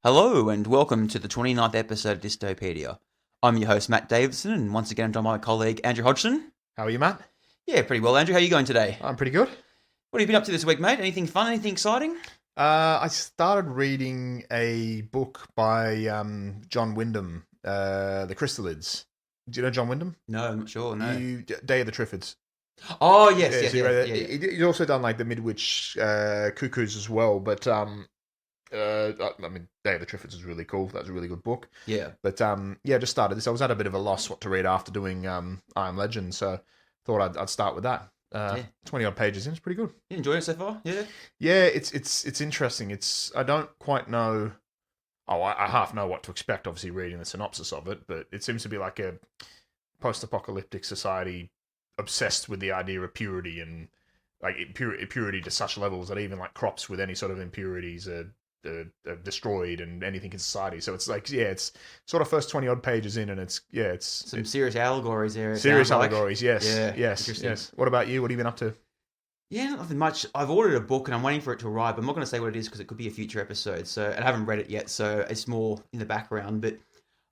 Hello and welcome to the 29th episode of Dystopedia. I'm your host Matt Davidson and once again I'm joined by my colleague Andrew Hodgson. How are you, Matt? Yeah, pretty well Andrew. How are you going today? I'm pretty good. What have you been up to this week, mate? Anything fun? Anything exciting? I started reading a book by John Wyndham, The Crystalids. Do you know John Wyndham? No, I'm not sure, no. Day of the Triffids. Oh, yes, so you read yeah. it? He's also done like the Midwich Cuckoos as well, but I mean, Day of the Triffids is really cool. That's a really good book. Yeah. But just started this. I was at a bit of a loss what to read after doing I Am Legend, so thought I'd start with that. 20 odd pages in, it's pretty good. You enjoying it so far? Yeah. Yeah, it's interesting. I don't quite know. Oh, I half know what to expect. Obviously, reading the synopsis of it, but it seems to be like a post-apocalyptic society obsessed with the idea of purity and like purity to such levels that even like crops with any sort of impurities are destroyed and anything in society. So it's like, it's sort of first 20 odd pages in, and it's some serious allegories there. Serious allegories, yes. Yeah, Yes. What about you? What have you been up to? Yeah, nothing much. I've ordered a book and I'm waiting for it to arrive, but I'm not going to say what it is because it could be a future episode. So I haven't read it yet, so it's more in the background. But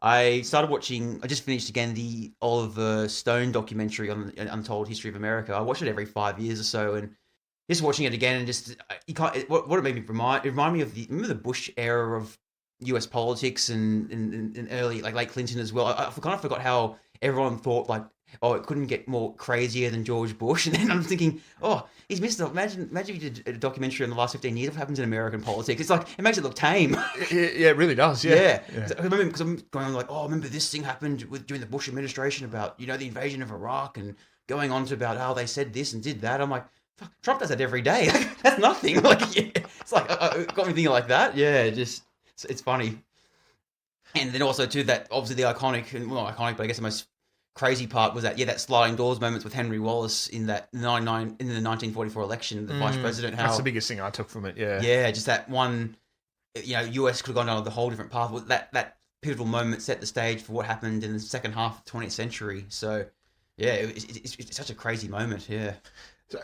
I just finished again the Oliver Stone documentary on the Untold History of America. I watch it every 5 years or so, and just watching it again and what it made me remind me of remember the Bush era of US politics and early, like late Clinton as well. I kind of forgot how everyone thought like, oh, it couldn't get more crazier than George Bush. And then I'm thinking, oh, he's missed it. Imagine if you did a documentary in the last 15 years of what happens in American politics. It's like, it makes it look tame. Yeah, it really does. Yeah. I remember, because I'm going on like, oh, remember this thing happened during the Bush administration about, the invasion of Iraq, and going on to about how they said this and did that. I'm like, fuck, Trump does that every day. That's nothing. Like, it's like, it got me thinking like that. Yeah, it's funny. And then also too, that obviously the iconic, and well, not iconic, but I guess the most crazy part was that sliding doors moments with Henry Wallace in the 1944 election, the vice president. That's the biggest thing I took from it. Yeah, just that one. US could have gone down the whole different path. That pivotal moment set the stage for what happened in the second half of the 20th century. So yeah, it's such a crazy moment. Yeah. So,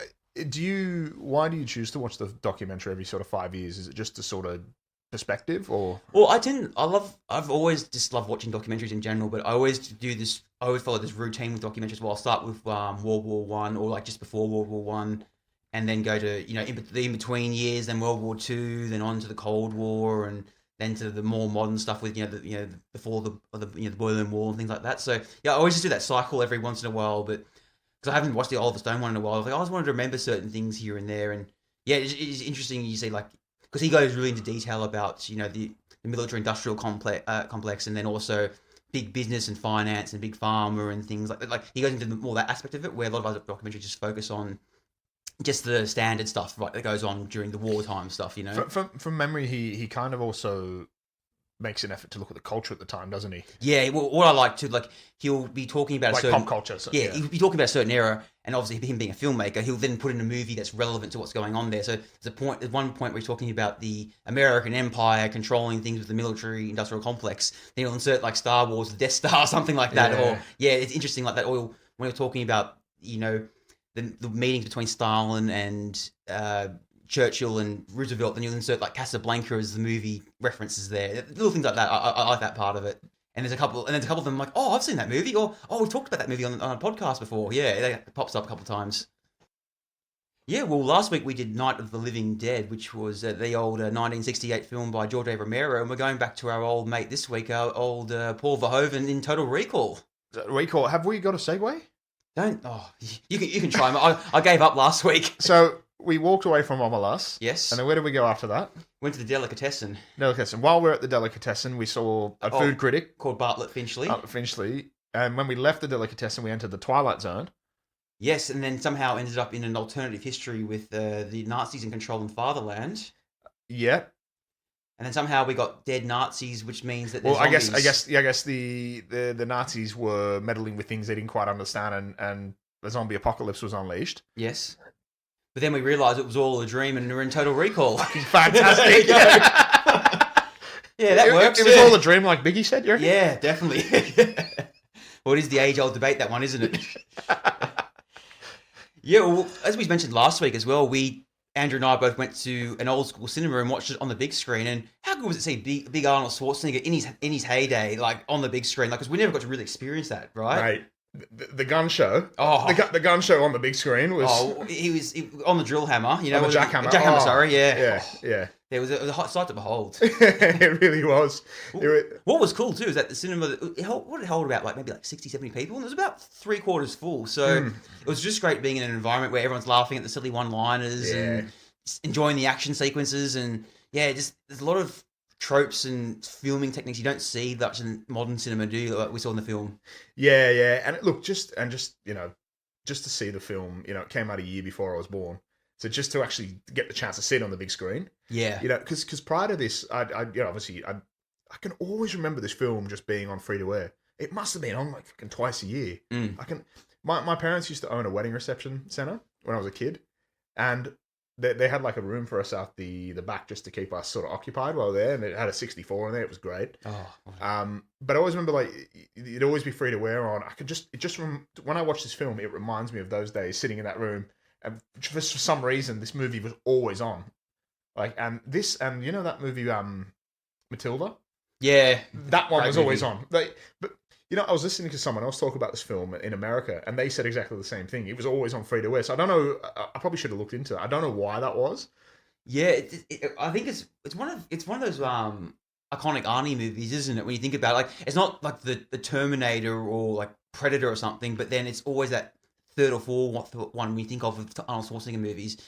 why do you choose to watch the documentary every sort of 5 years? Is it just to sort of perspective, or? Well, I've always just loved watching documentaries in general, but I always follow this routine with documentaries. Well, I'll start with World War One, or like just before World War One, and then go to in between years, then World War Two, then on to the Cold War, and then to the more modern stuff with the fall of the Berlin Wall and things like that. So yeah, I always just do that cycle every once in a while, but because I haven't watched the Oliver Stone one in a while, I always wanted to remember certain things here and there, and yeah, it's interesting. You see, like, because he goes really into detail about the military-industrial complex, and then also big business and finance and big pharma and things like that. Like, he goes into more that aspect of it, where a lot of other documentaries just focus on just the standard stuff, right, that goes on during the wartime stuff. From memory, he kind of also makes an effort to look at the culture at the time, doesn't he? Yeah, well, what I like to, like, he'll be talking about like a certain pop culture. So, yeah, he'll be talking about a certain era, and obviously him being a filmmaker, he'll then put in a movie that's relevant to what's going on there. So there's one point where he's talking about the American Empire controlling things with the military-industrial complex. Then he'll insert like Star Wars, the Death Star, something like that. Yeah. Or it's interesting like that. Or when we're talking about the meetings between Stalin and Churchill and Roosevelt, then you'll insert like Casablanca as the movie references there. Little things like that. I like that part of it. And there's a couple of them like, oh, I've seen that movie, or oh, we've talked about that movie on a podcast before. Yeah, it pops up a couple of times. Yeah, well, last week we did Night of the Living Dead, which was the old 1968 film by George A. Romero, and we're going back to our old mate this week, our old Paul Verhoeven in Total Recall. Recall. Have we got a segue? You can try. I gave up last week. So we walked away from Omelas. Yes. And then where did we go after that? Went to the Delicatessen. While we're at the Delicatessen, we saw a food critic called Bartlett Finchley. And when we left the Delicatessen, we entered the Twilight Zone. Yes, and then somehow ended up in an alternative history with the Nazis in control in Fatherland. Yep. And then somehow we got dead Nazis, which means that I guess the Nazis were meddling with things they didn't quite understand, and the zombie apocalypse was unleashed. Yes. But then we realised it was all a dream and we're in Total Recall. Fantastic. Yeah, that works. It was all a dream, like Biggie said, you reckon? Yeah, definitely. Well, it is the age-old debate, that one, isn't it? Yeah, well, as we mentioned last week as well, we Andrew and I both went to an old school cinema and watched it on the big screen. And how good was it to see big Arnold Schwarzenegger in his heyday, like on the big screen? Like, because we never got to really experience that, right? Right. The gun show. Oh, the gun show on the big screen was. Oh, he was on the drill hammer. You know, on the jackhammer. Jackhammer, sorry, yeah. Yeah. It was a hot sight to behold. It really was. What was cool too is that the cinema, what did it hold about? Like maybe like 60, 70 people, and it was about 3/4 full. So it was just great being in an environment where everyone's laughing at the silly one-liners and enjoying the action sequences, and just there's a lot of tropes and filming techniques you don't see much in modern cinema, do you? Like we saw in the film. Yeah, and look, just to see the film, it came out a year before I was born. So just to actually get the chance to see it on the big screen, because prior to this, I can always remember this film just being on free to air. It must have been on like fucking twice a year. My parents used to own a wedding reception center when I was a kid, and they had like a room for us out the back just to keep us sort of occupied while we were there, and it had a 64 in there. It was great. But I always remember like it'd always be free to wear on. When I watch this film, it reminds me of those days sitting in that room. And for some reason, this movie was always on. Like, and that movie, Matilda? Yeah. That one was always on. Like, but, I was listening to someone else talk about this film in America, and they said exactly the same thing. It was always on free to wear. So I don't know, I probably should have looked into it. I don't know why that was. Yeah, I think it's one of those iconic Arnie movies, isn't it? When you think about it, like it's not like the Terminator or like Predator or something, but then it's always that third or fourth one we think of Arnold Schwarzenegger movies,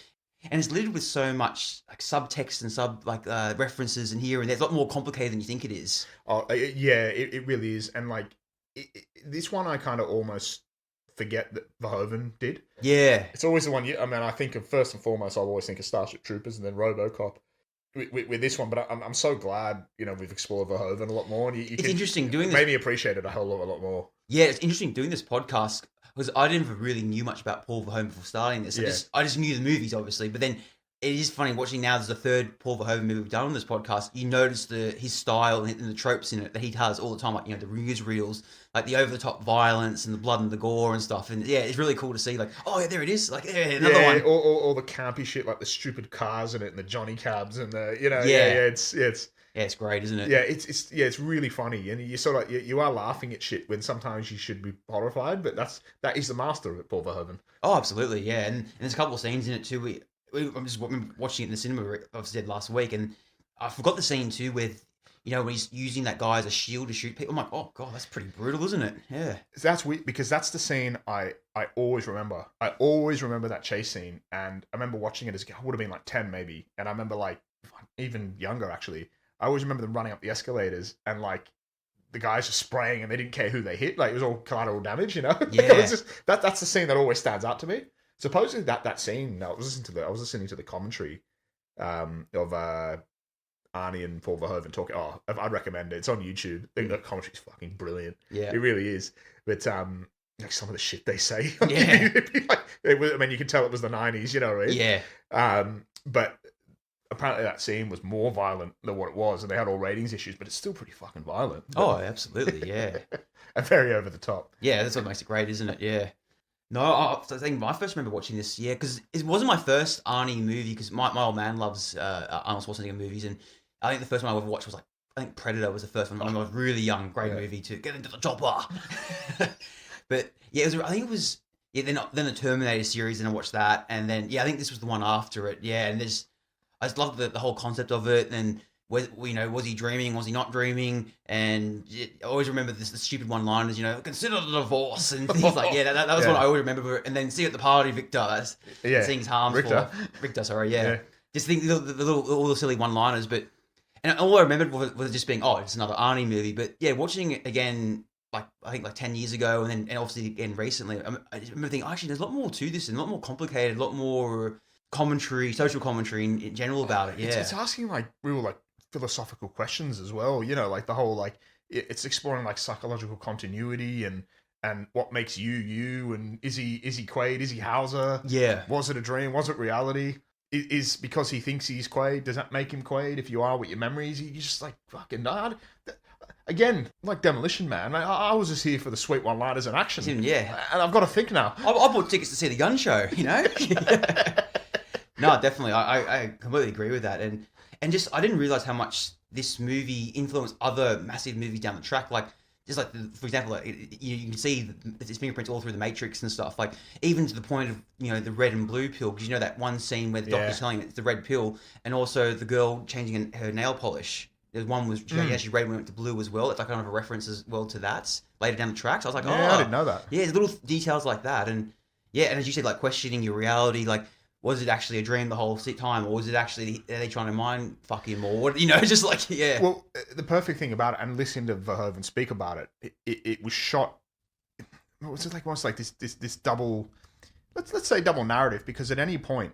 and it's littered with so much like subtext and references and here and there. It's a lot more complicated than you think it is. Oh yeah, it really is. And like this one, I kind of almost forget that Verhoeven did. Yeah, it's always the one. I think of first and foremost, I always think of Starship Troopers and then RoboCop. With this one, but I'm so glad we've explored Verhoeven a lot more. And it's interesting doing this. Made me appreciate it a whole lot more. Yeah, it's interesting doing this podcast because I never really knew much about Paul Verhoeven before starting this. I just knew the movies, obviously, but then it is funny watching now. There's the third Paul Verhoeven movie we've done on this podcast. You notice his style and the tropes in it that he does all the time, like the newsreels, like the over the top violence and the blood and the gore and stuff. And yeah, it's really cool to see. Like, oh yeah, there it is. Like, another one. All the campy shit, like the stupid cars in it and the Johnny cabs and the it's great, isn't it? Yeah, it's really funny, and you sort of you are laughing at shit when sometimes you should be horrified, but that is the master of it, Paul Verhoeven. Oh, absolutely, yeah, and there's a couple of scenes in it too. I'm just watching it in the cinema, I said last week, and I forgot the scene too with when he's using that guy as a shield to shoot people. I'm like, oh god, that's pretty brutal, isn't it? Yeah, that's weird because that's the scene I always remember. I always remember that chase scene, and I remember watching it as I would have been like 10 maybe, and I remember like even younger actually. I always remember them running up the escalators and like the guys are spraying and they didn't care who they hit. Like it was all collateral damage, Yeah. It was just, that's the scene that always stands out to me. Supposedly that scene. I was listening to the commentary of Arnie and Paul Verhoeven talking. Oh, I'd recommend it. It's on YouTube. I think the commentary's fucking brilliant. Yeah, it really is. But like some of the shit they say. Yeah, you can tell it was the 90s. You know what I mean? Yeah. But apparently that scene was more violent than what it was, and they had all ratings issues, but it's still pretty fucking violent. Oh, absolutely, yeah. And very over the top. Yeah, that's what makes it great, isn't it? Yeah. No, I think I first remember watching this, because it wasn't my first Arnie movie, because my old man loves Arnold Schwarzenegger movies, and I think the first one I ever watched was like, I think Predator was the first one. I was really young, great movie to get into the chopper. But yeah, I think it was, then the Terminator series, and I watched that, and then, I think this was the one after it, and I just loved the whole concept of it, and was he dreaming, was he not dreaming, and I always remember the stupid one-liners, consider the divorce, and things like, that was what I always remember, and then see you at the party, Victor, seeing his harms Richter, sorry, just think all the silly one-liners, and all I remembered was just being, oh, it's another Arnie movie, but watching it again, like I think like 10 years ago, and obviously again recently, I just remember thinking, actually, there's a lot more to this, and a lot more complicated, a lot more commentary, social commentary in general about it. It's asking like real like philosophical questions as well. Like the whole like it's exploring like psychological continuity and what makes you, and is he Quaid? Is he Hauser? Yeah. Was it a dream? Was it reality? Is because he thinks he's Quaid, does that make him Quaid? If you are with your memories, you just like fucking nod. Again, like Demolition Man, I was just here for the sweet one-liners and action. Yeah. And I've got to think now. I bought tickets to see the gun show, No, definitely. I completely agree with that. And just, I didn't realize how much this movie influenced other massive movies down the track. Like, just like, for example, like, you can see its fingerprints all through the Matrix and stuff. Like, even to the point of, the red and blue pill, because that one scene where the doctor's telling him it's the red pill, and also the girl changing her nail polish. There's one was actually red when it went to blue as well. It's like kind of a reference as well to that later down the track. So I was like, I didn't know that. Yeah, there's little details like that. And yeah, and as you said, like questioning your reality, like, was it actually a dream the whole time, or was it actually, are they trying to mind fuck him, or what? Just like, yeah. Well, the perfect thing about it, and listening to Verhoeven speak about it, it was shot. What was it like? Almost like this double, let's say double narrative, because at any point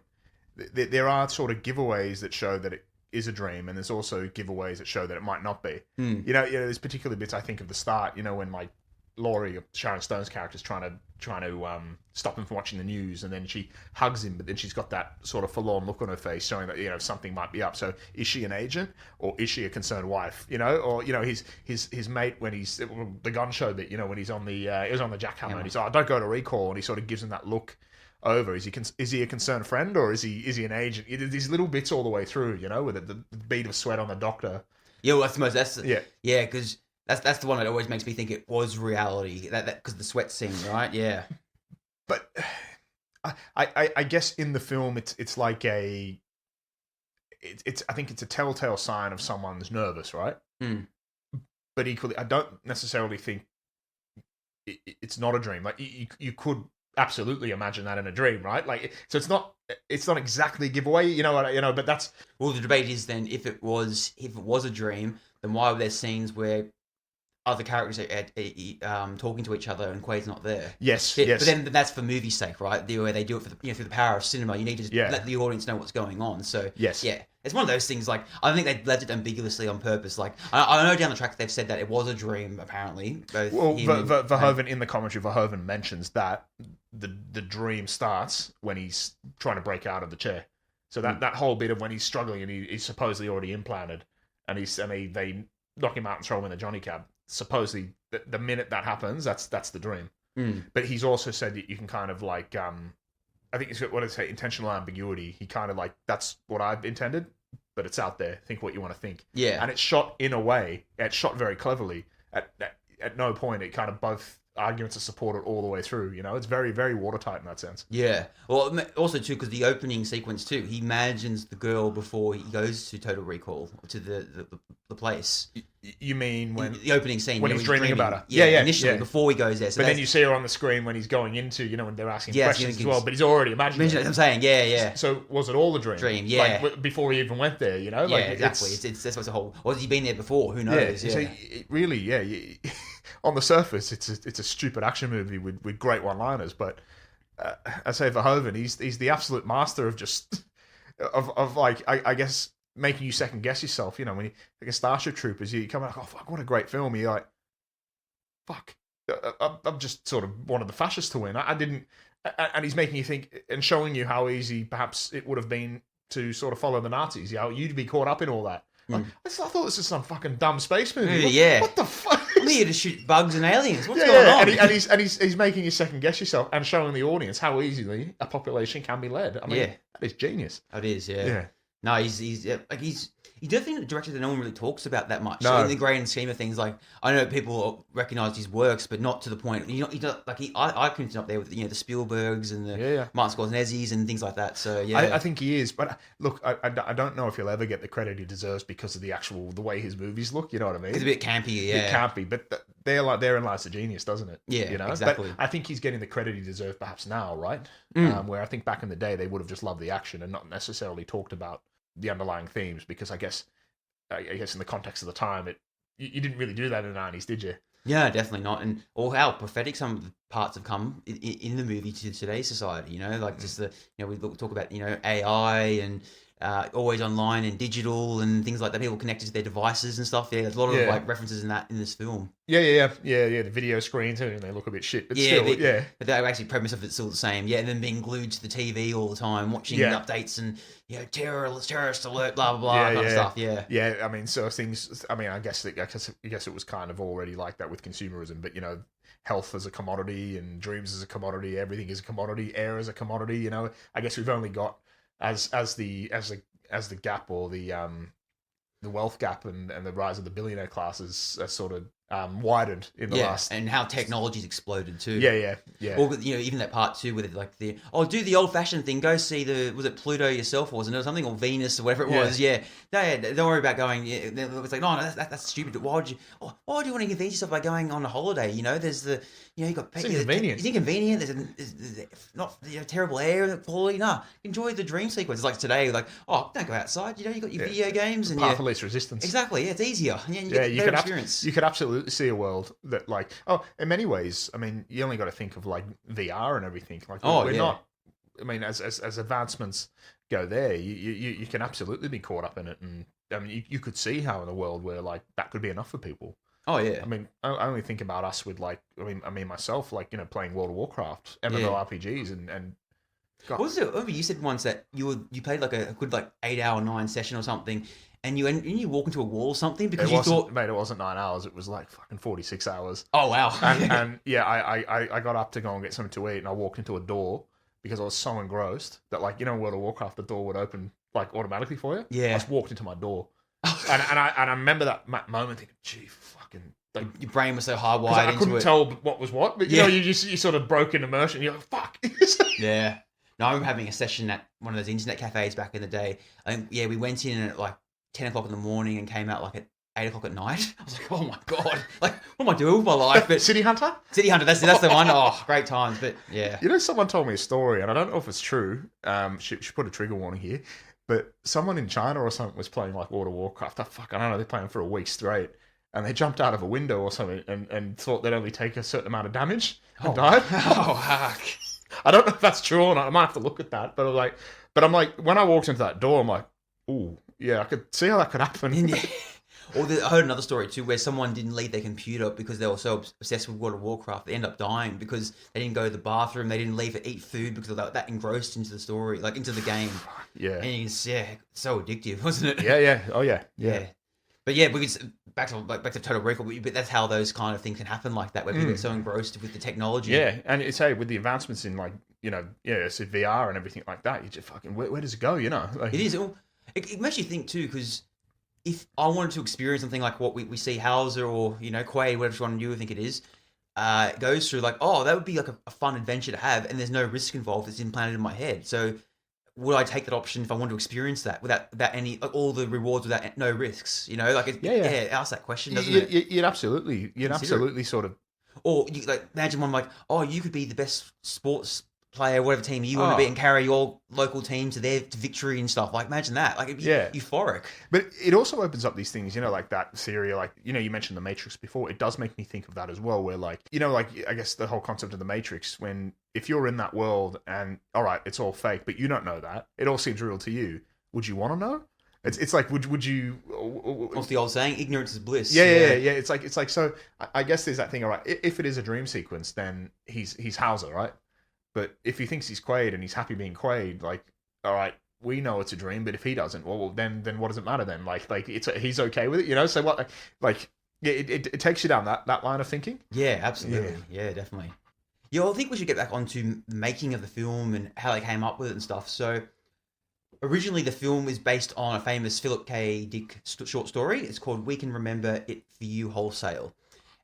there are sort of giveaways that show that it is a dream, and there's also giveaways that show that it might not be. There's particular bits I think of the start. When like Laurie, Sharon Stone's character, is trying to stop him from watching the news, and then she hugs him, but then she's got that sort of forlorn look on her face, showing that something might be up. So is she an agent, or is she a concerned wife? Or his mate, when he's the gun show bit, when he's on the he was on the jackhammer, and he's don't go to recall, and he sort of gives him that look over. Is he a concerned friend, or is he an agent? These little bits all the way through, with the bead of sweat on the doctor. Yeah, well, because that's the one that always makes me think it was reality. That because the sweat scene, right? Yeah. But I guess in the film it's like I think it's a telltale sign of someone's nervous, right? But equally, I don't necessarily think it's not a dream. Like you could absolutely imagine that in a dream, right? Like, so it's not exactly a giveaway, but that's... Well, the debate is then, if it was a dream, then why were there scenes where other characters are talking to each other and Quaid's not there? Yes. But then that's for movie's sake, right? The way they do it for through the power of cinema, you need to just let the audience know what's going on. So yes, it's one of those things. Like, I think they left it ambiguously on purpose. Like, I know down the track they've said that it was a dream. Apparently, Verhoeven in the commentary, Verhoeven mentions that the dream starts when he's trying to break out of the chair. So that whole bit of when he's struggling and he's supposedly already implanted, and they knock him out and throw him in the Johnny cab. Supposedly, the minute that happens, that's the dream. But he's also said that you can kind of like, I think it's what I say, intentional ambiguity. He kind of like, that's what I've intended, but it's out there. Think what you want to think. Yeah. And it's shot in a way, it's shot very cleverly. At no point, it kind of both arguments are supported all the way through. It's very, very watertight in that sense. Yeah. Well, also too, because the opening sequence too, he imagines the girl before he goes to Total Recall, to the place. You mean when the opening scene when he's dreaming about her? Yeah, initially before he goes there. So but then you see her on the screen when he's going into, when they're asking questions as well. But he's already imagining it. I'm saying, yeah. So was it all a dream? Like, before he even went there, Yeah, exactly. It's that's what's a whole. Or has he been there before? Who knows? Yeah. So really, on the surface, it's a stupid action movie with great one-liners. But I say Verhoeven, he's the absolute master of just of like I guess, making you second guess yourself. When you like a Starship Troopers, you come out like, oh fuck, what a great film. You're like, fuck, I'm just sort of wanted the fascists to win. I didn't, and he's making you think and showing you how easy perhaps it would have been to sort of follow the Nazis. You'd be caught up in all that. Like, I thought this was some fucking dumb space movie. What the fuck? I'm here to shoot bugs and aliens. What's going on? And he's making you second guess yourself and showing the audience how easily a population can be led. I mean, that is genius. It is, yeah. No, he's definitely a director that no one really talks about that much. No. In the grand scheme of things, like, I know people recognize his works, but not to the point. I can up there with the Spielbergs and the Martin Scorsese's and things like that. So I think he is. But look, I don't know if he'll ever get the credit he deserves because of the way his movies look. You know what I mean? It's a bit campy, It can't be, but therein lies the genius, doesn't it? Yeah, exactly. But I think he's getting the credit he deserves perhaps now, right? Where I think back in the day they would have just loved the action and not necessarily talked about the underlying themes, because I guess in the context of the time, you didn't really do that in the 90s, did you? Yeah, definitely not. And or how prophetic some of the parts have come in the movie to today's society. Like just we talk about AI and always online and digital and things like that. People connected to their devices and stuff. Yeah, there's a lot of like references in this film. Yeah. The video screens and they look a bit shit, but still, But the actually premise of it's still the same. Yeah, and then being glued to the TV all the time, watching the updates and terrorist alert, blah blah blah, kind of stuff. Yeah. I mean, so things. I mean, I guess it was kind of already like that with consumerism, but health as a commodity and dreams as a commodity, everything is a commodity, air as a commodity. I guess we've only got as the gap or the wealth gap and the rise of the billionaire classes has sort of widened in the last. And how technology's exploded too. Yeah. Or even that part too with like do the old fashioned thing. Go see was it Pluto yourself, or wasn't it something, or Venus or whatever it was? Yeah. Don't worry about going. Yeah, it's like no, that's stupid. Why would you want to convince yourself by going on a holiday? There's you got it's inconvenient. It's inconvenient. There's not terrible air quality. No, enjoy the dream sequence. It's like today, like don't go outside. You got your video games and path of least resistance. Exactly. Yeah, it's easier. And you get better experience. You could absolutely see a world that in many ways, I mean, you only got to think of like VR and everything. Like we're not. I mean, as advancements go there, you can absolutely be caught up in it, and I mean, you could see how in a world where like that could be enough for people. Oh yeah. I mean, I only think about us with like, I mean myself, like playing World of Warcraft, MMORPGs, and. God. What was it? Remember you said once that you played like a good 8-hour 9 session or something, and you walk into a wall or something because you thought, mate, it wasn't 9 hours. It was like fucking 46 hours. Oh wow! And yeah, I got up to go and get something to eat, and I walked into a door because I was so engrossed that in World of Warcraft the door would open like automatically for you. Yeah, I just walked into my door, and I remember that moment thinking, gee, fucking. Like, your brain was so hardwired I couldn't tell what was what, but you sort of broke in immersion. You're like, fuck. Yeah. No, I remember having a session at one of those internet cafes back in the day. We went in at like 10 o'clock in the morning and came out like at 8 o'clock at night. I was like, oh my God, like, what am I doing with my life? But City Hunter? City Hunter, that's the one. Oh, great times, but yeah. Someone told me a story, and I don't know if it's true. She put a trigger warning here, but someone in China or something was playing like World of Warcraft. I don't know, they're playing for a week straight, and they jumped out of a window or something and thought they'd only take a certain amount of damage and died. Oh, heck. I don't know if that's true or not. I might have to look at that. But I'm like, when I walked into that door, I'm like, ooh, yeah, I could see how that could happen. Yeah. Or I heard another story too, where someone didn't leave their computer because they were so obsessed with World of Warcraft, they ended up dying because they didn't go to the bathroom, they didn't leave to eat food because of that engrossed into the story, like into the game. Yeah. And it's so addictive, wasn't it? Yeah. Oh yeah. But yeah, we could back to Total Recall. But that's how those kind of things can happen like that, where people get so engrossed with the technology. Yeah, and it's with the advancements in it's VR and everything like that. You just fucking where does it go? It is. It makes you think too, because if I wanted to experience something like what we see Hauser or Quaid, whatever one you think it is, goes through, like, that would be like a fun adventure to have, and there's no risk involved. It's implanted in my head, so. Would I take that option if I wanted to experience that without any all the rewards without no risks? Ask that question, doesn't it? You'd absolutely sort of. Or imagine one like, you could be the best sports player, whatever team you want to be, and carry your local team to victory and stuff. Like, imagine that. Like, it'd be euphoric. But it also opens up these things, like that theory, like, you mentioned the Matrix before. It does make me think of that as well, where I guess the whole concept of the Matrix, if you're in that world and, all right, it's all fake, but you don't know that, it all seems real to you. Would you want to know? It's like, would you? What's the old saying? Ignorance is bliss. Yeah. It's like so. I guess there's that thing. All right, if it is a dream sequence, then he's Hauser, right? But if he thinks he's Quaid and he's happy being Quaid, like, all right, we know it's a dream, but if he doesn't, well, then what does it matter then? Like he's okay with it, So what? Like, it takes you down that line of thinking. Yeah, absolutely. Yeah, definitely. Yeah, I think we should get back onto making of the film and how they came up with it and stuff. So, originally the film is based on a famous Philip K. Dick short story. It's called "We Can Remember It for You Wholesale,"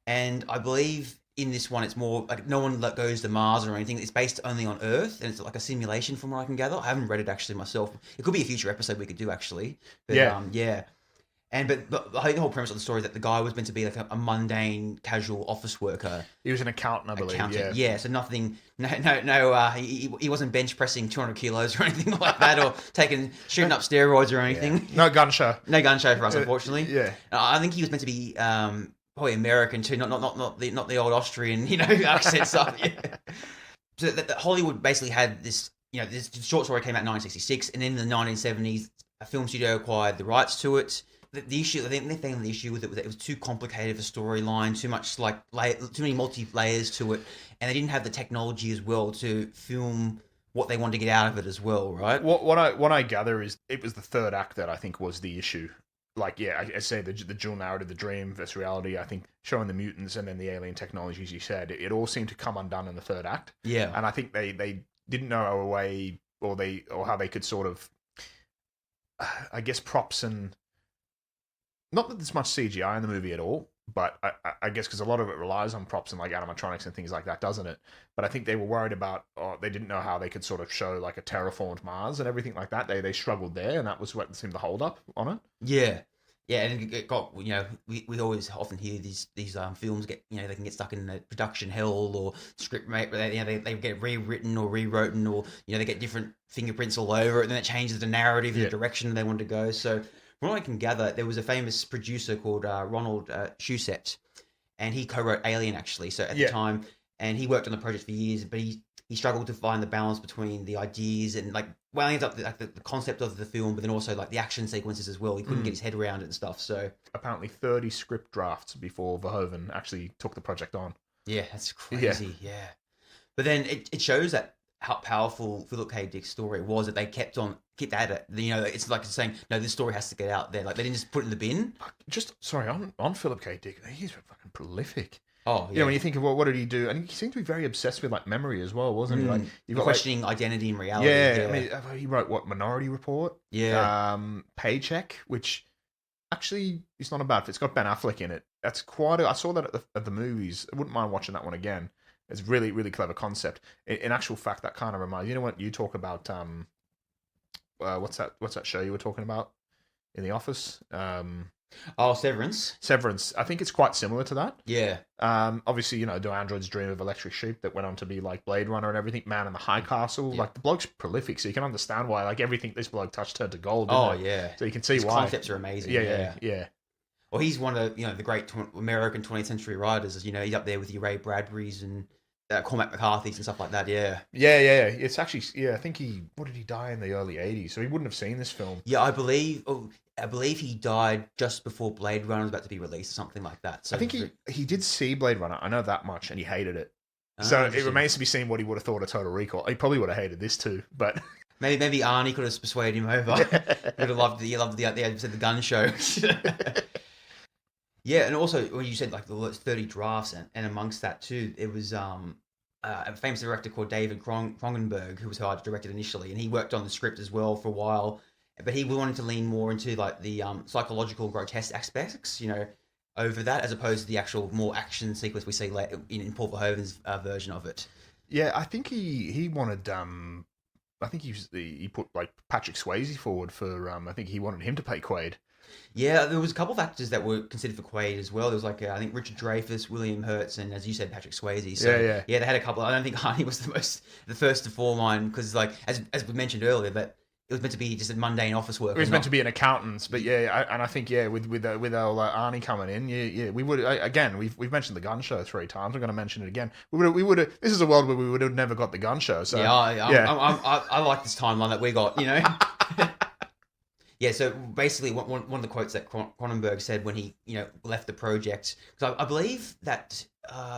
and I believe in this one it's more like no one goes to Mars or anything. It's based only on Earth, and it's like a simulation from what I can gather. I haven't read it actually myself. It could be a future episode we could do actually. But, yeah. But I think the whole premise of the story is that the guy was meant to be like a mundane, casual office worker. He was an accountant, I believe. Yeah. So nothing. No. He wasn't bench pressing 200 kilos or anything like that, or shooting up steroids or anything. No gun show. No gun show for us, unfortunately. Yeah. I think he was meant to be probably American too, not the old Austrian accent stuff. Yeah. So that Hollywood basically had this. This short story came out in 1966, and in the 1970s, a film studio acquired the rights to it. The issue, I think, the issue with it was that it was too complicated of a storyline, too much too many multi-layers to it, and they didn't have the technology as well to film what they wanted to get out of it as well, right? What I gather is it was the third act that I think was the issue. Like, I say the dual narrative, the dream versus reality. I think showing the mutants and then the alien technologies, you said, it all seemed to come undone in the third act. Yeah, and I think they didn't know a way or how they could sort of, I guess, props and not that there's much CGI in the movie at all, but I guess because a lot of it relies on props and like animatronics and things like that, doesn't it? But I think they were worried about, they didn't know how they could sort of show like a terraformed Mars and everything like that. They struggled there, and that was what seemed to hold up on it. Yeah. Yeah, and it got, we always often hear these films get, they can get stuck in the production hell or script mate, but they get rewritten or rewritten, or they get different fingerprints all over it, and then it changes the narrative and the direction they want to go. So from what I can gather, there was a famous producer called Ronald Schwarzenegger, and he co-wrote Alien actually. So at the time, and he worked on the project for years, but he struggled to find the balance between the ideas and like ends up the concept of the film, but then also like the action sequences as well. He couldn't get his head around it and stuff. So apparently 30 script drafts before Verhoeven actually took the project on. Yeah, that's crazy. Yeah. But then it shows that how powerful Philip K. Dick's story was, that they kept at it. It's like saying, no, this story has to get out there. Like they didn't just put it in the bin. Just sorry, on Philip K. Dick, he's fucking prolific. Oh, yeah. When you think of what did he do, and he seemed to be very obsessed with like memory as well, wasn't he? Like you've got questioning identity and reality. Yeah, I mean, he wrote Minority Report. Yeah. Paycheck, which actually is not a bad fit. It's got Ben Affleck in it. That's quite. I saw that at the movies. I wouldn't mind watching that one again. It's really, really clever concept. In actual fact, that kind of reminds what you talk about. What's that show you were talking about in the office? Severance. Severance. I think it's quite similar to that. Yeah. Obviously, do androids dream of electric sheep that went on to be like Blade Runner and everything? Man in the High Castle. Yeah. Like the bloke's prolific, so you can understand why like everything this bloke touched turned to gold. Yeah. So you can see his why. Concepts are amazing. Yeah. Well, he's one of the great American 20th century writers. He's up there with your Ray Bradbury's and Cormac McCarthy's and stuff like that. Yeah. It's actually I think what did he die in the early 80s? So he wouldn't have seen this film. Yeah, I believe he died just before Blade Runner was about to be released or something like that. So I think he did see Blade Runner. I know that much, and he hated it. So it remains to be seen what he would have thought of Total Recall. He probably would have hated this too, but maybe Arnie could have persuaded him over. He would have loved the gun show. Yeah, and also when you said like the 30 drafts, and amongst that too, it was a famous director called David Cronenberg, who was hired to direct it initially, and he worked on the script as well for a while. But he wanted to lean more into like the psychological grotesque aspects, over that, as opposed to the actual more action sequence we see later in Paul Verhoeven's version of it. Yeah, I think he wanted. I think he put like Patrick Swayze forward for. I think he wanted him to play Quaid. Yeah, there was a couple of actors that were considered for Quaid as well. There was like I think Richard Dreyfuss, William Hurt, and as you said, Patrick Swayze. So yeah, they had a couple. I don't think Arnie was the first to fall line, because like as we mentioned earlier, that it was meant to be just a mundane office work. It was meant to be an accountant, but I think with Arnie coming in, we would again. We've mentioned the gun show 3 times. We're going to mention it again. We would. This is a world where we would have never got the gun show. So I like this timeline that we got. Yeah, so basically, one of the quotes that Cronenberg said when he left the project, because I believe that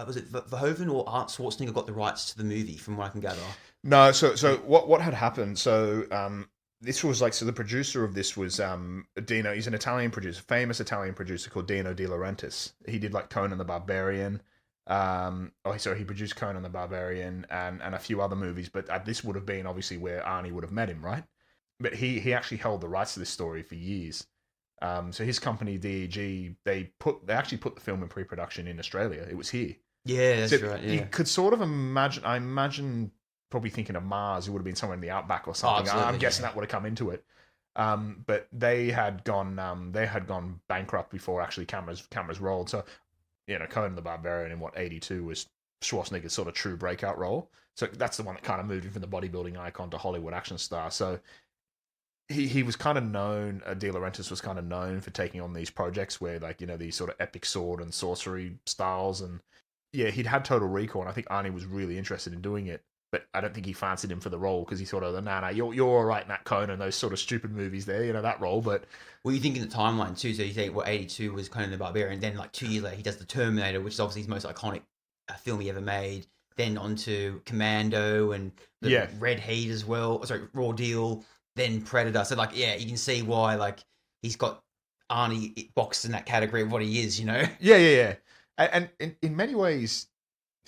was it Verhoeven or Arnold Schwarzenegger got the rights to the movie, from what I can gather. No, so what had happened? So this was like, so the producer of this was Dino. He's an Italian producer, famous Italian producer called Dino De Laurentiis. He did like Conan the Barbarian. He produced Conan the Barbarian and a few other movies, but this would have been obviously where Arnie would have met him, right? But he actually held the rights to this story for years. So his company DEG, they actually put the film in pre-production in Australia. It was here. Yeah, that's right. Yeah. You could sort of imagine. I imagine probably thinking of Mars. It would have been somewhere in the outback or something. I'm guessing that would have come into it. But they had gone bankrupt before actually cameras rolled. So Conan the Barbarian in 82 was Schwarzenegger's sort of true breakout role. So that's the one that kind of moved him from the bodybuilding icon to Hollywood action star. So he was kind of known. De Laurentiis was kind of known for taking on these projects where these sort of epic sword and sorcery styles, and he'd had Total Recall, and I think Arnie was really interested in doing it, but I don't think he fancied him for the role, because he sort of you're all right in that Conan, those sort of stupid movies there, that role. But well, you think in the timeline too, so you think 82 was Conan the Barbarian, then like 2 years later he does the Terminator, which is obviously his most iconic film he ever made, then on to Commando and the Red Heat as well, Raw Deal, then Predator. So you can see why he's got Arnie boxed in that category of what he is, Yeah. And in many ways,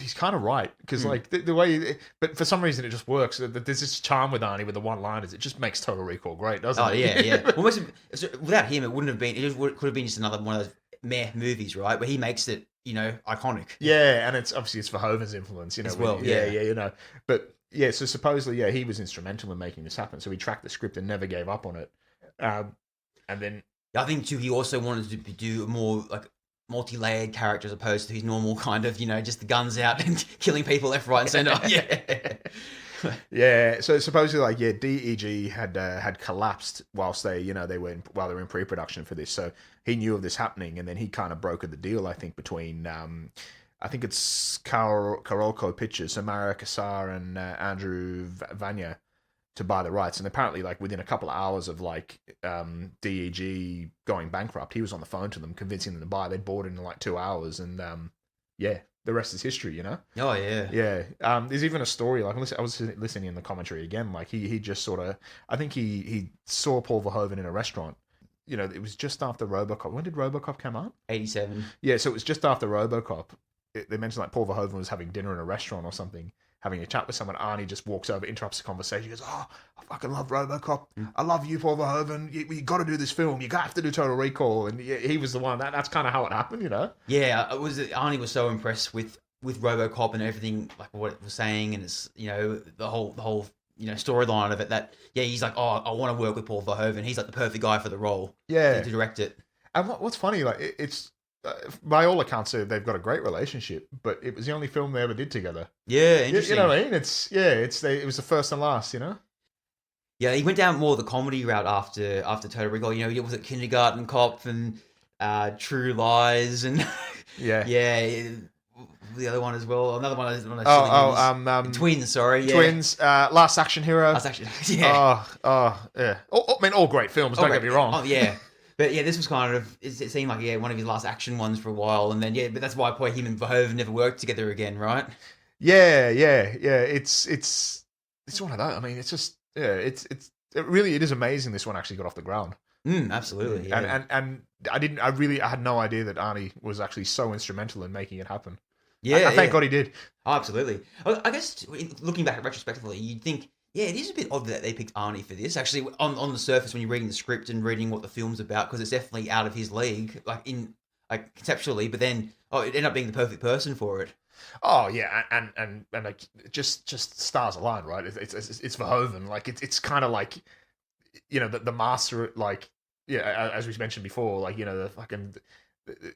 he's kind of right because like the way, but for some reason it just works. There's this charm with Arnie with the one-liners. It just makes Total Recall great, doesn't it? Oh yeah. Almost without him, it wouldn't have been. Could have been just another one of those meh movies, right? Where he makes it, iconic. Yeah, and it's obviously it's Verhoeven's influence, as well. But yeah, so supposedly, he was instrumental in making this happen. So he tracked the script and never gave up on it. And then I think too, he also wanted to do more like multi-layered character as opposed to his normal kind of, just the guns out and killing people left, right, and center. Yeah. Yeah, so supposedly, like, DEG had collapsed whilst they were in pre-production for this. So he knew of this happening, and then he kind of brokered the deal. I think between I think it's Carolco Pictures, so Mario Kassar and Andrew Vanya, to buy the rights. And apparently, like, within a couple of hours of like DEG going bankrupt, he was on the phone to them, convincing them to buy. They bought it in like 2 hours, and the rest is history, Oh yeah. Yeah. There's even a story, like, I was listening in the commentary again, like he just sort of, I think he saw Paul Verhoeven in a restaurant. It was just after RoboCop. When did RoboCop come out? 87. Yeah, so it was just after RoboCop. They mentioned like Paul Verhoeven was having dinner in a restaurant or something, having a chat with someone. Arnie just walks over, interrupts the conversation. He goes, "Oh, I fucking love RoboCop. I love you, Paul Verhoeven. You got to do this film. You have to do Total Recall." And he was the one. That's kind of how it happened, Yeah, Arnie was so impressed with RoboCop and everything, like what it was saying, and it's the whole storyline of it. That he's like, "Oh, I want to work with Paul Verhoeven. He's like the perfect guy for the role." Yeah, to direct it. And what's funny, like it's. By all accounts, they've got a great relationship, but it was the only film they ever did together. Yeah, interesting. You know what I mean? It was the first and last, Yeah, he went down more the comedy route after Total Recall. He was at Kindergarten Cop and True Lies and yeah, the other one as well. Another one of Twins. Sorry, Twins. Last Action Hero. Last Action. Yeah. Yeah. I mean, all great films. Don't get me wrong. Oh yeah. But this was kind of, it seemed like, one of his last action ones for a while. And then, but that's why probably him and Verhoeven never worked together again, right? Yeah. It's one of those. I mean, it's just, it is amazing this one actually got off the ground. Absolutely. Yeah. And I had no idea that Arnie was actually so instrumental in making it happen. Yeah. I thank God he did. Oh, absolutely. I guess looking back retrospectively, you'd think, yeah, it is a bit odd that they picked Arnie for this. Actually, on the surface, when you're reading the script and reading what the film's about, because it's definitely out of his league, like conceptually. But then, it ended up being the perfect person for it. Oh yeah, and like just stars aligned, right? It's Verhoeven. Like it's kind of like, the master, like, as we mentioned before, like,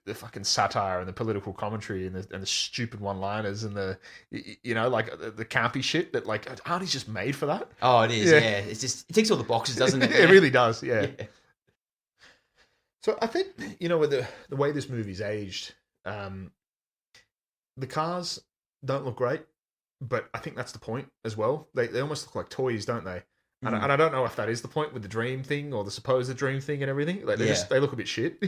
the fucking satire and the political commentary and the stupid one-liners and the the campy shit that, like, Arnie's just made for that. Oh, it is. Yeah, it's just, it ticks all the boxes, doesn't it? It really does. Yeah. So I think with the way this movie's aged, the cars don't look great, but I think that's the point as well. They almost look like toys, don't they? And I don't know if that is the point with the dream thing or the supposed dream thing and everything. Like they look a bit shit.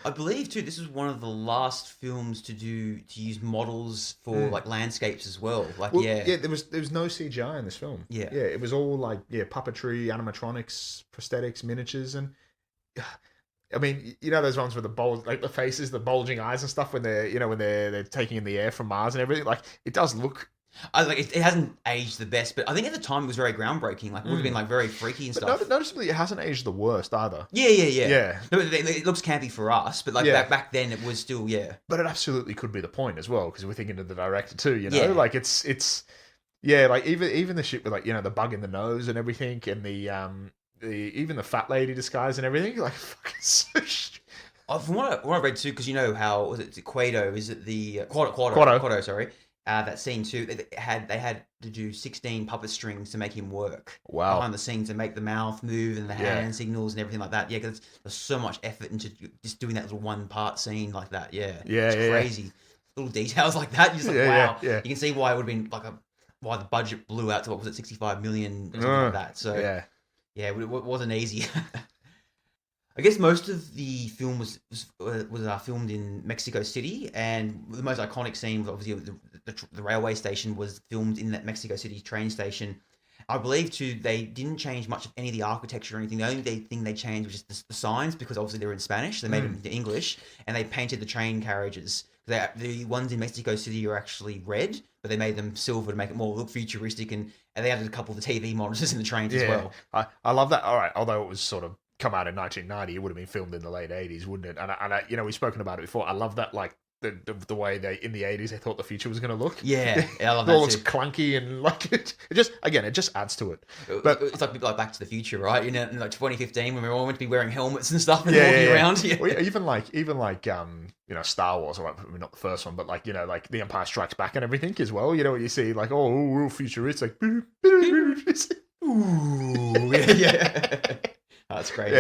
I believe too, this was one of the last films to use models for like landscapes as well. Like there was no CGI in this film. Yeah, it was all like puppetry, animatronics, prosthetics, miniatures, and I mean, those ones with the faces, the bulging eyes and stuff when they're taking in the air from Mars and everything. Like, it does look. It hasn't aged the best, but I think at the time it was very groundbreaking. Like, it would have been like very freaky and stuff. Noticeably, it hasn't aged the worst either. Yeah. No, it looks campy for us, but like back then it was still But it absolutely could be the point as well, because we're thinking of the director too. Yeah. Like it's like even the shit with, like, the bug in the nose and everything, and even the fat lady disguise and everything. Like, fucking so from what I read too, because how was it Quado? Is it the Quado? Sorry. That scene too, they had to do 16 puppet strings to make him work. Wow. Behind the scenes to make the mouth move and the hand signals and everything like that. Yeah, because there's so much effort into just doing that little one part scene like that. Yeah. It's crazy. Little details like that. You're just like, wow. Yeah. You can see why it would have been like why the budget blew out to, what was it, 65 million or something like that. So it wasn't easy. I guess most of the film was filmed in Mexico City, and the most iconic scene was obviously the railway station was filmed in that Mexico City train station. I believe too they didn't change much of any of the architecture or anything. The only thing they changed was just the signs, because obviously they're in Spanish. They made them into English, and they painted the train carriages. The ones in Mexico City are actually red, but they made them silver to make it more look futuristic, and they added a couple of the TV monitors in the trains as well. I love that. All right, although it was sort of come out in 1990, it would have been filmed in the late 80s, wouldn't it? And I, we've spoken about it before. I love that, like, the way they in the 80s they thought the future was going to look. Yeah, I love it that all looks too. clunky and like it just adds to it. But it's like Back to the Future, right? In like 2015 when we were all meant to be wearing helmets and stuff and walking around. Yeah. Well, even like Star Wars, or not the first one, but like like The Empire Strikes Back and everything as well. You know what you see, like real futuristic. Ooh, yeah. That's great.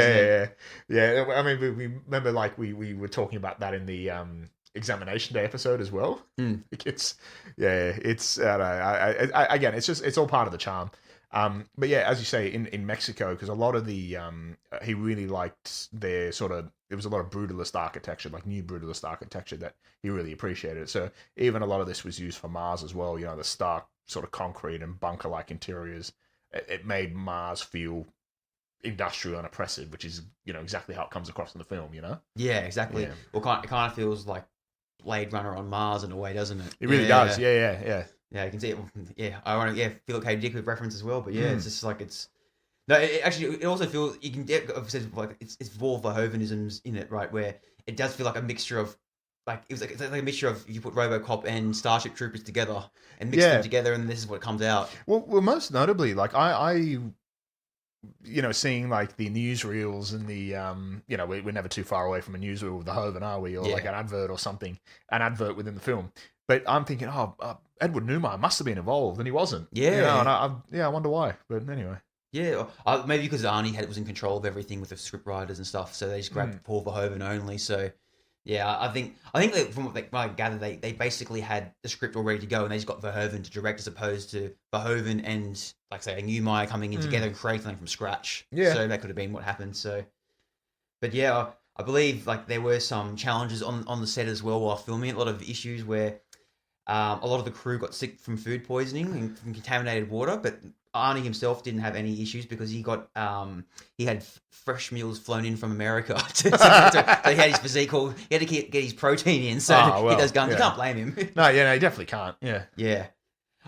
Yeah. I mean, we remember, like, we were talking about that in the examination day episode as well. It's again, it's all part of the charm. But yeah, as you say, in Mexico, because a lot of the he really liked their sort of, there was a lot of brutalist architecture, like new brutalist architecture, that he really appreciated. So even a lot of this was used for Mars as well. The stark sort of concrete and bunker-like interiors. It made Mars feel industrial and oppressive, which is exactly how it comes across in the film. Yeah, exactly. Yeah. Well, it kind of feels like Blade Runner on Mars in a way, doesn't it? It really does. Yeah. Yeah, you can see it. Yeah, I want to Philip K. Dick with reference as well, but yeah, it's just like it's. No, it also feels you can get like it's Paul Verhoevenisms in it, right? Where it does feel like a mixture of it's like a mixture of, you put RoboCop and Starship Troopers together and mix them together, and this is what comes out. Well, most notably, like I seeing like the newsreels and the we're never too far away from a newsreel with the Verhoeven, are we? Or like an advert or something, an advert within the film. But I'm thinking, Edward Newmar must have been involved, and he wasn't. Yeah, and I wonder why. But anyway. Yeah, maybe because Arnie was in control of everything with the script writers and stuff, so they just grabbed Paul Verhoeven only. So, yeah, I think that from what I gather, they basically had the script all ready to go, and they just got Verhoeven to direct, as opposed to Verhoeven and, like, say, a Newmar coming in together and creating something from scratch. Yeah. So that could have been what happened. So, but yeah, I believe like there were some challenges on the set as well while filming. A lot of issues where a lot of the crew got sick from food poisoning and from contaminated water, but Arnie himself didn't have any issues because he got he had fresh meals flown in from America, so he had his physique all, he had to get his protein in, so he does guns. You can't blame him. No, you definitely can't. Yeah.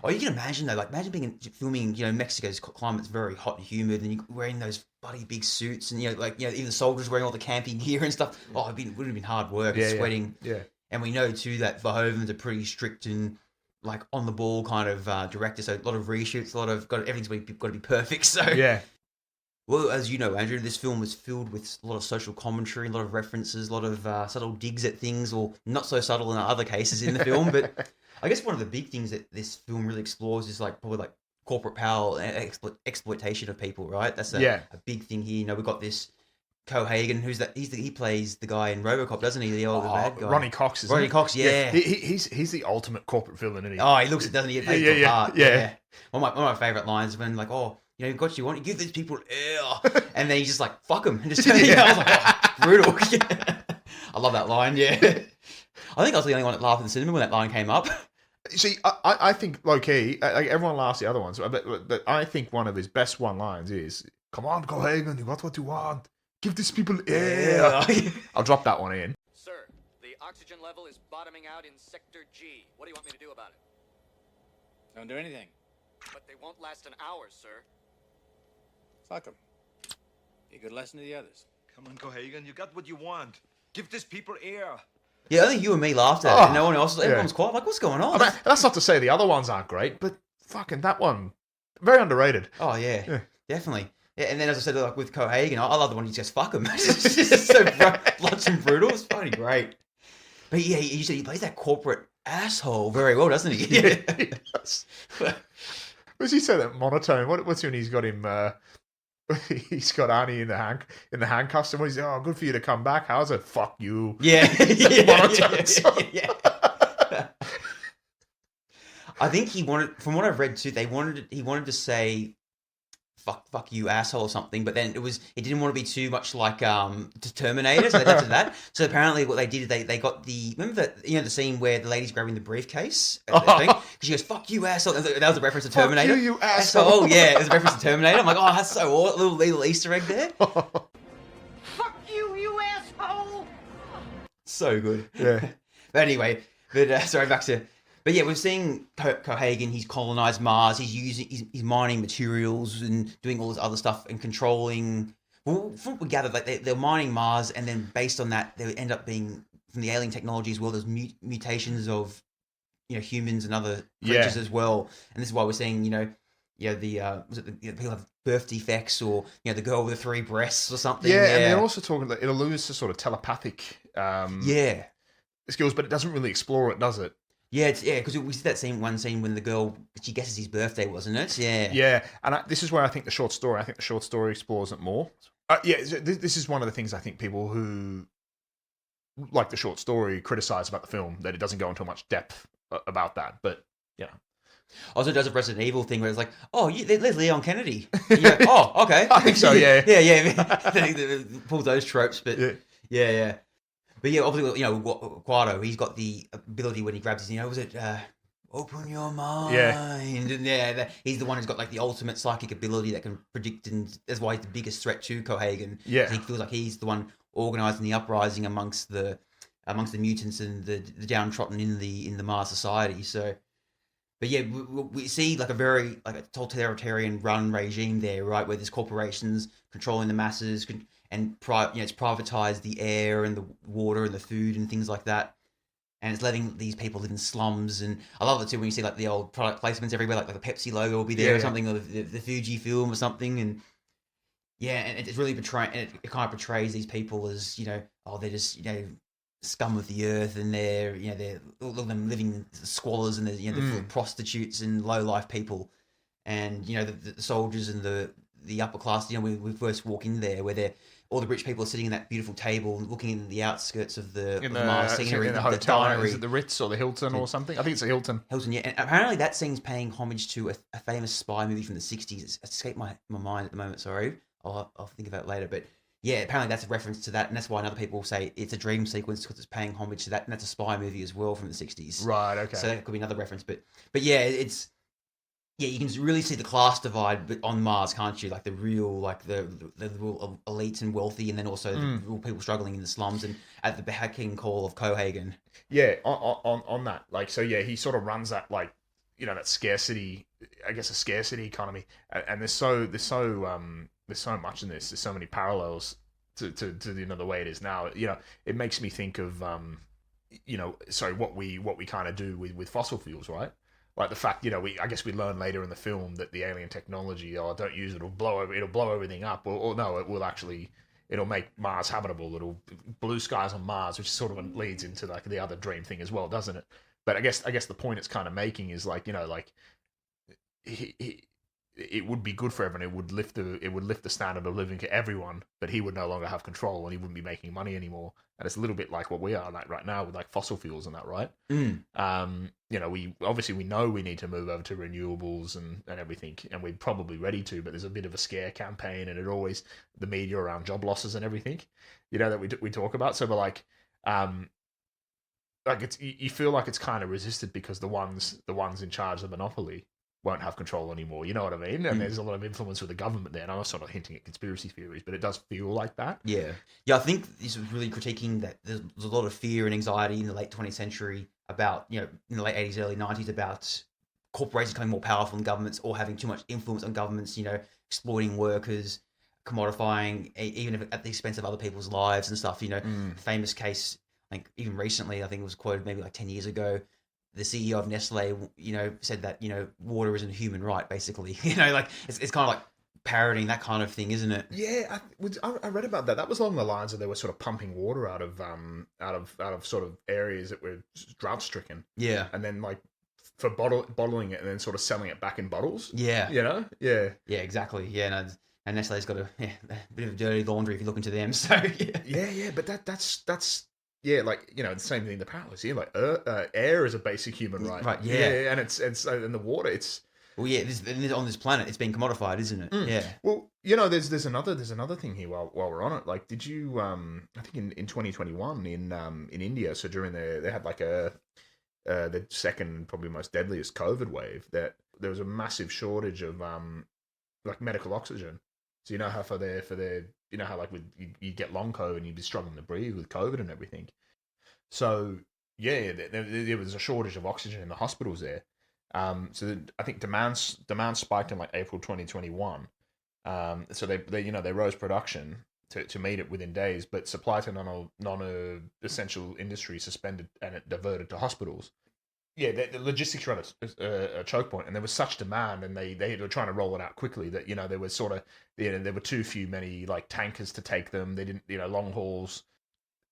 Oh, you can imagine though, like imagine filming, Mexico's climate's very hot and humid, and you're wearing those bloody big suits, and even the soldiers wearing all the camping gear and stuff. Oh, it would have been hard work, sweating. Yeah. And we know too that Verhoeven's a pretty strict and like on the ball kind of director, so a lot of reshoots, everything's got to be perfect. So yeah. Well, as you know, Andrew, this film was filled with a lot of social commentary, a lot of references, a lot of subtle digs at things, or not so subtle in other cases in the film. But I guess one of the big things that this film really explores is probably corporate power and exploitation of people, right? That's a big thing here. We've got this Cohagen, who's that? He plays the guy in RoboCop, doesn't he? The old bad guy. Ronnie Cox, isn't Ronnie Cox, yeah. He's the ultimate corporate villain, isn't he? Oh, he looks it, doesn't he? He plays the part. Yeah. One of my favourite lines when you got you want to give these people air, and then he's just like fuck them, and just I was like, brutal. I love that line. Yeah, I think I was the only one that laughed in the cinema when that line came up. See, I think low key, like everyone laughs the other ones, but I think one of his best one lines is, "Come on, Cohagen, you got what you want. Give these people air." I'll drop that one in. Sir, the oxygen level is bottoming out in Sector G. What do you want me to do about it? Don't do anything. But they won't last an hour, sir. Fuck them. Be a good lesson to the others. Come on, Cohagen, you got what you want. Give these people air. Yeah, I think you and me laughed at it, and no one else. Everyone's quiet. Like, what's going on? I mean, that's not to say the other ones aren't great, but fucking that one, very underrated. Oh yeah. Definitely. Yeah, and then as I said, like with Cohagen, I love the one he just fuck him. It's just so blunt and brutal. It's funny, great. But yeah, you said he plays that corporate asshole very well, doesn't he? Yeah, he does. Was he say that monotone? What's when he's got him? He's got Arnie in the handcuffs, and he's good for you to come back. How's it? Fuck you. Yeah, monotone. Yeah. I think he wanted, from what I've read too, he wanted to say fuck you asshole or something, but then it didn't want to be too much like Terminator, so they left it that. So apparently what they did, they got remember that the scene where the lady's grabbing the briefcase because she goes fuck you asshole, that was a reference to Terminator. Fuck you asshole. Oh yeah, it was a reference to Terminator. I'm like, oh, that's so awesome. Little Easter egg there. Fuck you, you asshole. So good. Yeah. But anyway, But sorry, back to. But yeah, we're seeing Cohagen. He's colonized Mars. He's mining materials and doing all this other stuff and controlling. Well, from what we gathered, like they're mining Mars, and then based on that, they end up being from the alien technology as well. There's mutations of humans and other creatures as well, and this is why we're seeing the was it the people have birth defects or the girl with the 3 breasts or something. Yeah, and they're also talking that it alludes to sort of telepathic skills, but it doesn't really explore it, does it? Yeah, because we see that one scene when the girl, she guesses his birthday, wasn't it? Yeah. Yeah, and this is where I think the short story explores it more. This is one of the things I think people who like the short story criticize about the film, that it doesn't go into much depth about that. But yeah. Also does a Resident Evil thing where it's like, oh, there's Leon Kennedy. Oh, okay. I think so, yeah. Yeah. Pulls those tropes, but yeah. But yeah, obviously, Guado, he's got the ability when he grabs his, was it open your mind? Yeah. And he's the one who's got like the ultimate psychic ability that can predict, and that's why he's the biggest threat to Cohagen. Yeah. He feels like he's the one organising the uprising amongst the mutants and the downtrodden in the Mars society. So, but yeah, we see like a very a totalitarian run regime there, right, where there's corporations controlling the masses, and it's privatized the air and the water and the food and things like that, and it's letting these people live in slums. And I love it too when you see like the old product placements everywhere, like the Pepsi logo will be there or something, or the Fuji film or something, and it's really portraying. It kind of portrays these people as they're just scum of the earth, and they're all of them living in squalors, and they're full of prostitutes and low life people, and the soldiers and the upper class. We first walk in there where all the rich people are sitting in that beautiful table and looking in the outskirts of the Mars scenery, in the hotel. Is it the Ritz or the Hilton or something? I think it's the Hilton. Yeah. And apparently that scene's paying homage to a famous spy movie from the 60s. It's escaped my mind at the moment, sorry. I'll think about it later. But yeah, apparently that's a reference to that, and that's why other people say it's a dream sequence because it's paying homage to that, and that's a spy movie as well from the 60s. Right, okay. So that could be another reference. But yeah, you can really see the class divide on Mars, can't you? Like the real, the real elites and wealthy, and then also the real people struggling in the slums, and at the beck and call of Cohagen. Yeah, on that, he sort of runs that that scarcity, I guess, a scarcity economy, and there's so much in this. There's so many parallels to the way it is now. It makes me think of what we kind of do with fossil fuels, right? Like the fact, I guess we learn later in the film that the alien technology, don't use it, it'll blow everything up, or no, it'll make Mars habitable. It'll blue skies on Mars, which sort of leads into the other dream thing as well, doesn't it? But I guess the point it's kind of making is it would be good for everyone. It would lift the standard of living for everyone, but he would no longer have control and he wouldn't be making money anymore. And it's a little bit like what we are right now with fossil fuels and that, right? We know we need to move over to renewables and everything, and we're probably ready to, but there's a bit of a scare campaign, and the media around job losses and everything, that we talk about. So we're you feel like it's kind of resisted because the ones in charge of the monopoly won't have control anymore. You know what I mean? And there's a lot of influence with the government there. And I'm sort of hinting at conspiracy theories, but it does feel like that. Yeah. Yeah, I think this was really critiquing that there's a lot of fear and anxiety in the late 20th century about, in the late 80s, early 90s, about corporations becoming more powerful than governments, or having too much influence on governments, exploiting workers, commodifying, even at the expense of other people's lives and stuff. Famous case, even recently, I think it was quoted maybe 10 years ago, the CEO of Nestle, said that, water isn't a human right, basically. It's kind of parroting that kind of thing, isn't it? Yeah, I read about that. That was along the lines of they were sort of pumping water out of sort of areas that were drought stricken. Yeah, and then for bottling it and then sort of selling it back in bottles. Yeah, Yeah, exactly. Yeah, and Nestle's got a bit of dirty laundry if you look into them. So yeah, but that's. Yeah, the same thing. The parallels here, air is a basic human right. Right. Yeah, and it's in the water. It's on this planet, it's being commodified, isn't it? Yeah. Well, there's another thing here while we're on it. Did you I think in 2021 in India, so during they had the second probably most deadliest COVID wave, that there was a massive shortage of medical oxygen. So how for their how you get long COVID and you'd be struggling to breathe with COVID and everything. So Yeah, there was a shortage of oxygen in the hospitals there. I think demand spiked in like April 2021. So they rose production to meet it within days, but supply to non-essential industry suspended and it diverted to hospitals. Yeah, the logistics were at a choke point, and there was such demand, and they were trying to roll it out quickly that there was sort of there were too few many like tankers to take them. They didn't long hauls.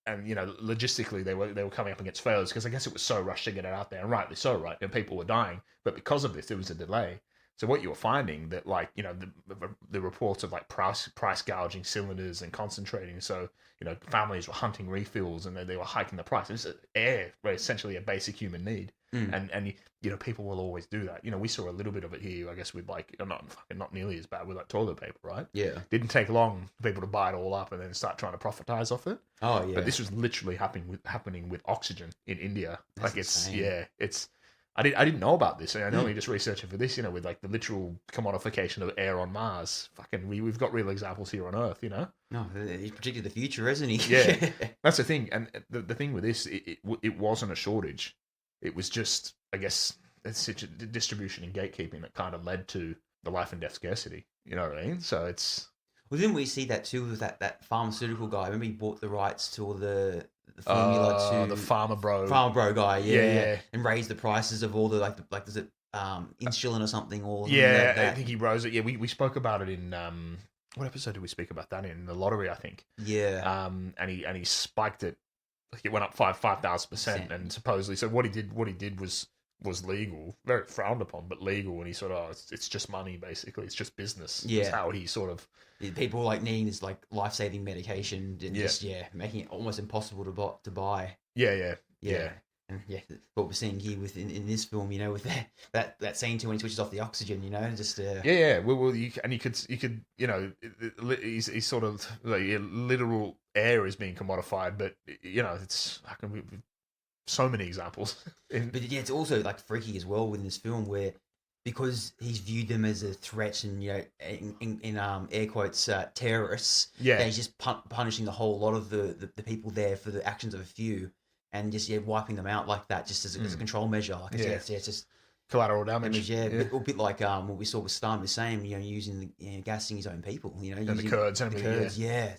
And logistically they were coming up against failures because I guess it was so rushed to get it out there, and rightly so, right? And people were dying, but because of this, there was a delay. So what you were finding that the reports of like price gouging cylinders and concentrating. So families were hunting refills and they were hiking the price. It's air, essentially a basic human need, and people will always do that. We saw a little bit of it here, I guess, with like not nearly as bad with like toilet paper, right? Yeah, didn't take long for people to buy it all up and then start trying to profitize off it. Oh yeah, but this was literally happening with oxygen in India. That's insane. I didn't know about this. I only just researching for this, with like the literal commodification of air on Mars. We've got real examples here on Earth, No, he's predicted the future, isn't he? Yeah, that's the thing. And the thing with this, it wasn't a shortage. It was just, I guess, it's such a distribution and gatekeeping that kind of led to the life and death scarcity. You know what I mean? So it's... Well, didn't we see that too with that pharmaceutical guy? Remember he bought the rights to all the formula to the farmer bro guy, yeah, and raised the prices of all the like is it insulin or something, or yeah, that. I think he rose it. Yeah, we spoke about it in what episode did we speak about that in? The lottery, I think. Yeah. And he spiked it. Like it went up 5,000%, and supposedly, so what he did was legal, very frowned upon, but legal. And he sort of, it's just money, basically. It's just business. Yeah. That's how he sort of... People like needing this like life-saving medication and just making it almost impossible to buy. Yeah. And what we're seeing here in this film, with that scene too when he switches off the oxygen, just Well, you could he's sort of like literal air is being commodified, but it's so many examples. But it's also like freaky as well in this film where, because he's viewed them as a threat and in air quotes terrorists, that he's just punishing the whole lot of the people there for the actions of a few, and just wiping them out like that, just as a control measure. Like it's just collateral damage. A bit like what we saw with Stalin, the same, using gassing his own people. And the Kurds,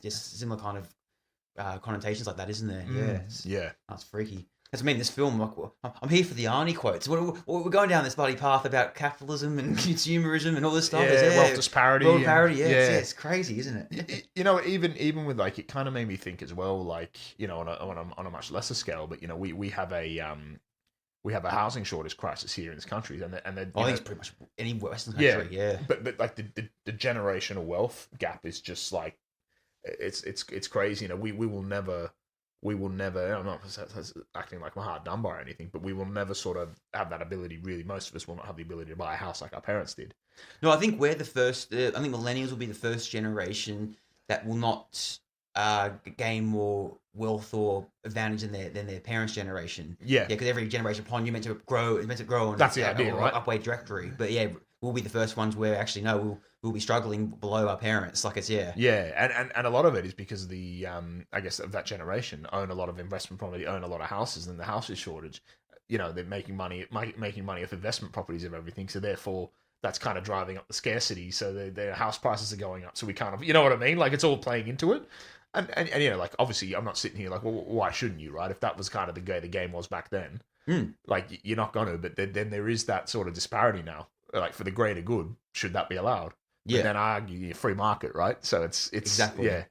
just similar kind of connotations like that, isn't there? That's freaky. That's this film. Like, I'm here for the Arnie quotes. We're going down this bloody path about capitalism and consumerism and all this stuff. Wealth disparity. It's crazy, isn't it? Even with like, it kind of made me think as well, like, on a much lesser scale, but we have a housing shortage crisis here in this country, and I think it's pretty much any Western country. But like the generational wealth gap is just like, it's crazy. We will never, I'm not acting like my heart done by or anything, but we will never sort of have that ability, really. Most of us will not have the ability to buy a house like our parents did. No, I think we're the first, I think millennials will be the first generation that will not gain more wealth or advantage than their parents' generation. Yeah. Because every generation upon you meant to grow and that's the idea, right? Upward trajectory. But we'll be the first ones where actually, no, we'll be struggling below our parents. Like and a lot of it is because the I guess of that generation own a lot of investment property, own a lot of houses, and the houses shortage. They're making money off investment properties of everything. So therefore, that's kind of driving up the scarcity. So their house prices are going up. So we kind of, you know what I mean? Like it's all playing into it. And like obviously, I'm not sitting here like, well, why shouldn't you, right? If that was kind of the game was back then, like you're not gonna. But then there is that sort of disparity now. Like for the greater good, should that be allowed? Yeah. But then I argue free market, right? So it's exactly. Yeah.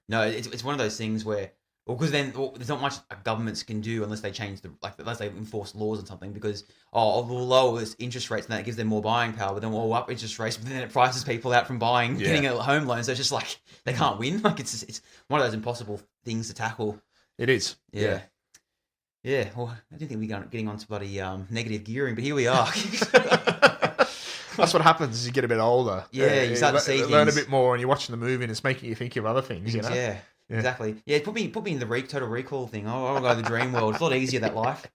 No, it's one of those things where, because then there's not much governments can do unless they change unless they enforce laws or something. Because we'll lower interest rates and that gives them more buying power. But then we'll up interest rates, but then it prices people out from getting a home loan. So it's just like they can't win. Like it's one of those impossible things to tackle. It is. Yeah. Well, I didn't think we were getting onto bloody negative gearing, but here we are. That's what happens as you get a bit older. Yeah, you start to see learn things. a bit more, and you're watching the movie, and it's making you think of other things. Yeah, exactly. Yeah, put me in the Total Recall thing. I'll go to the dream world. It's a lot easier, that life.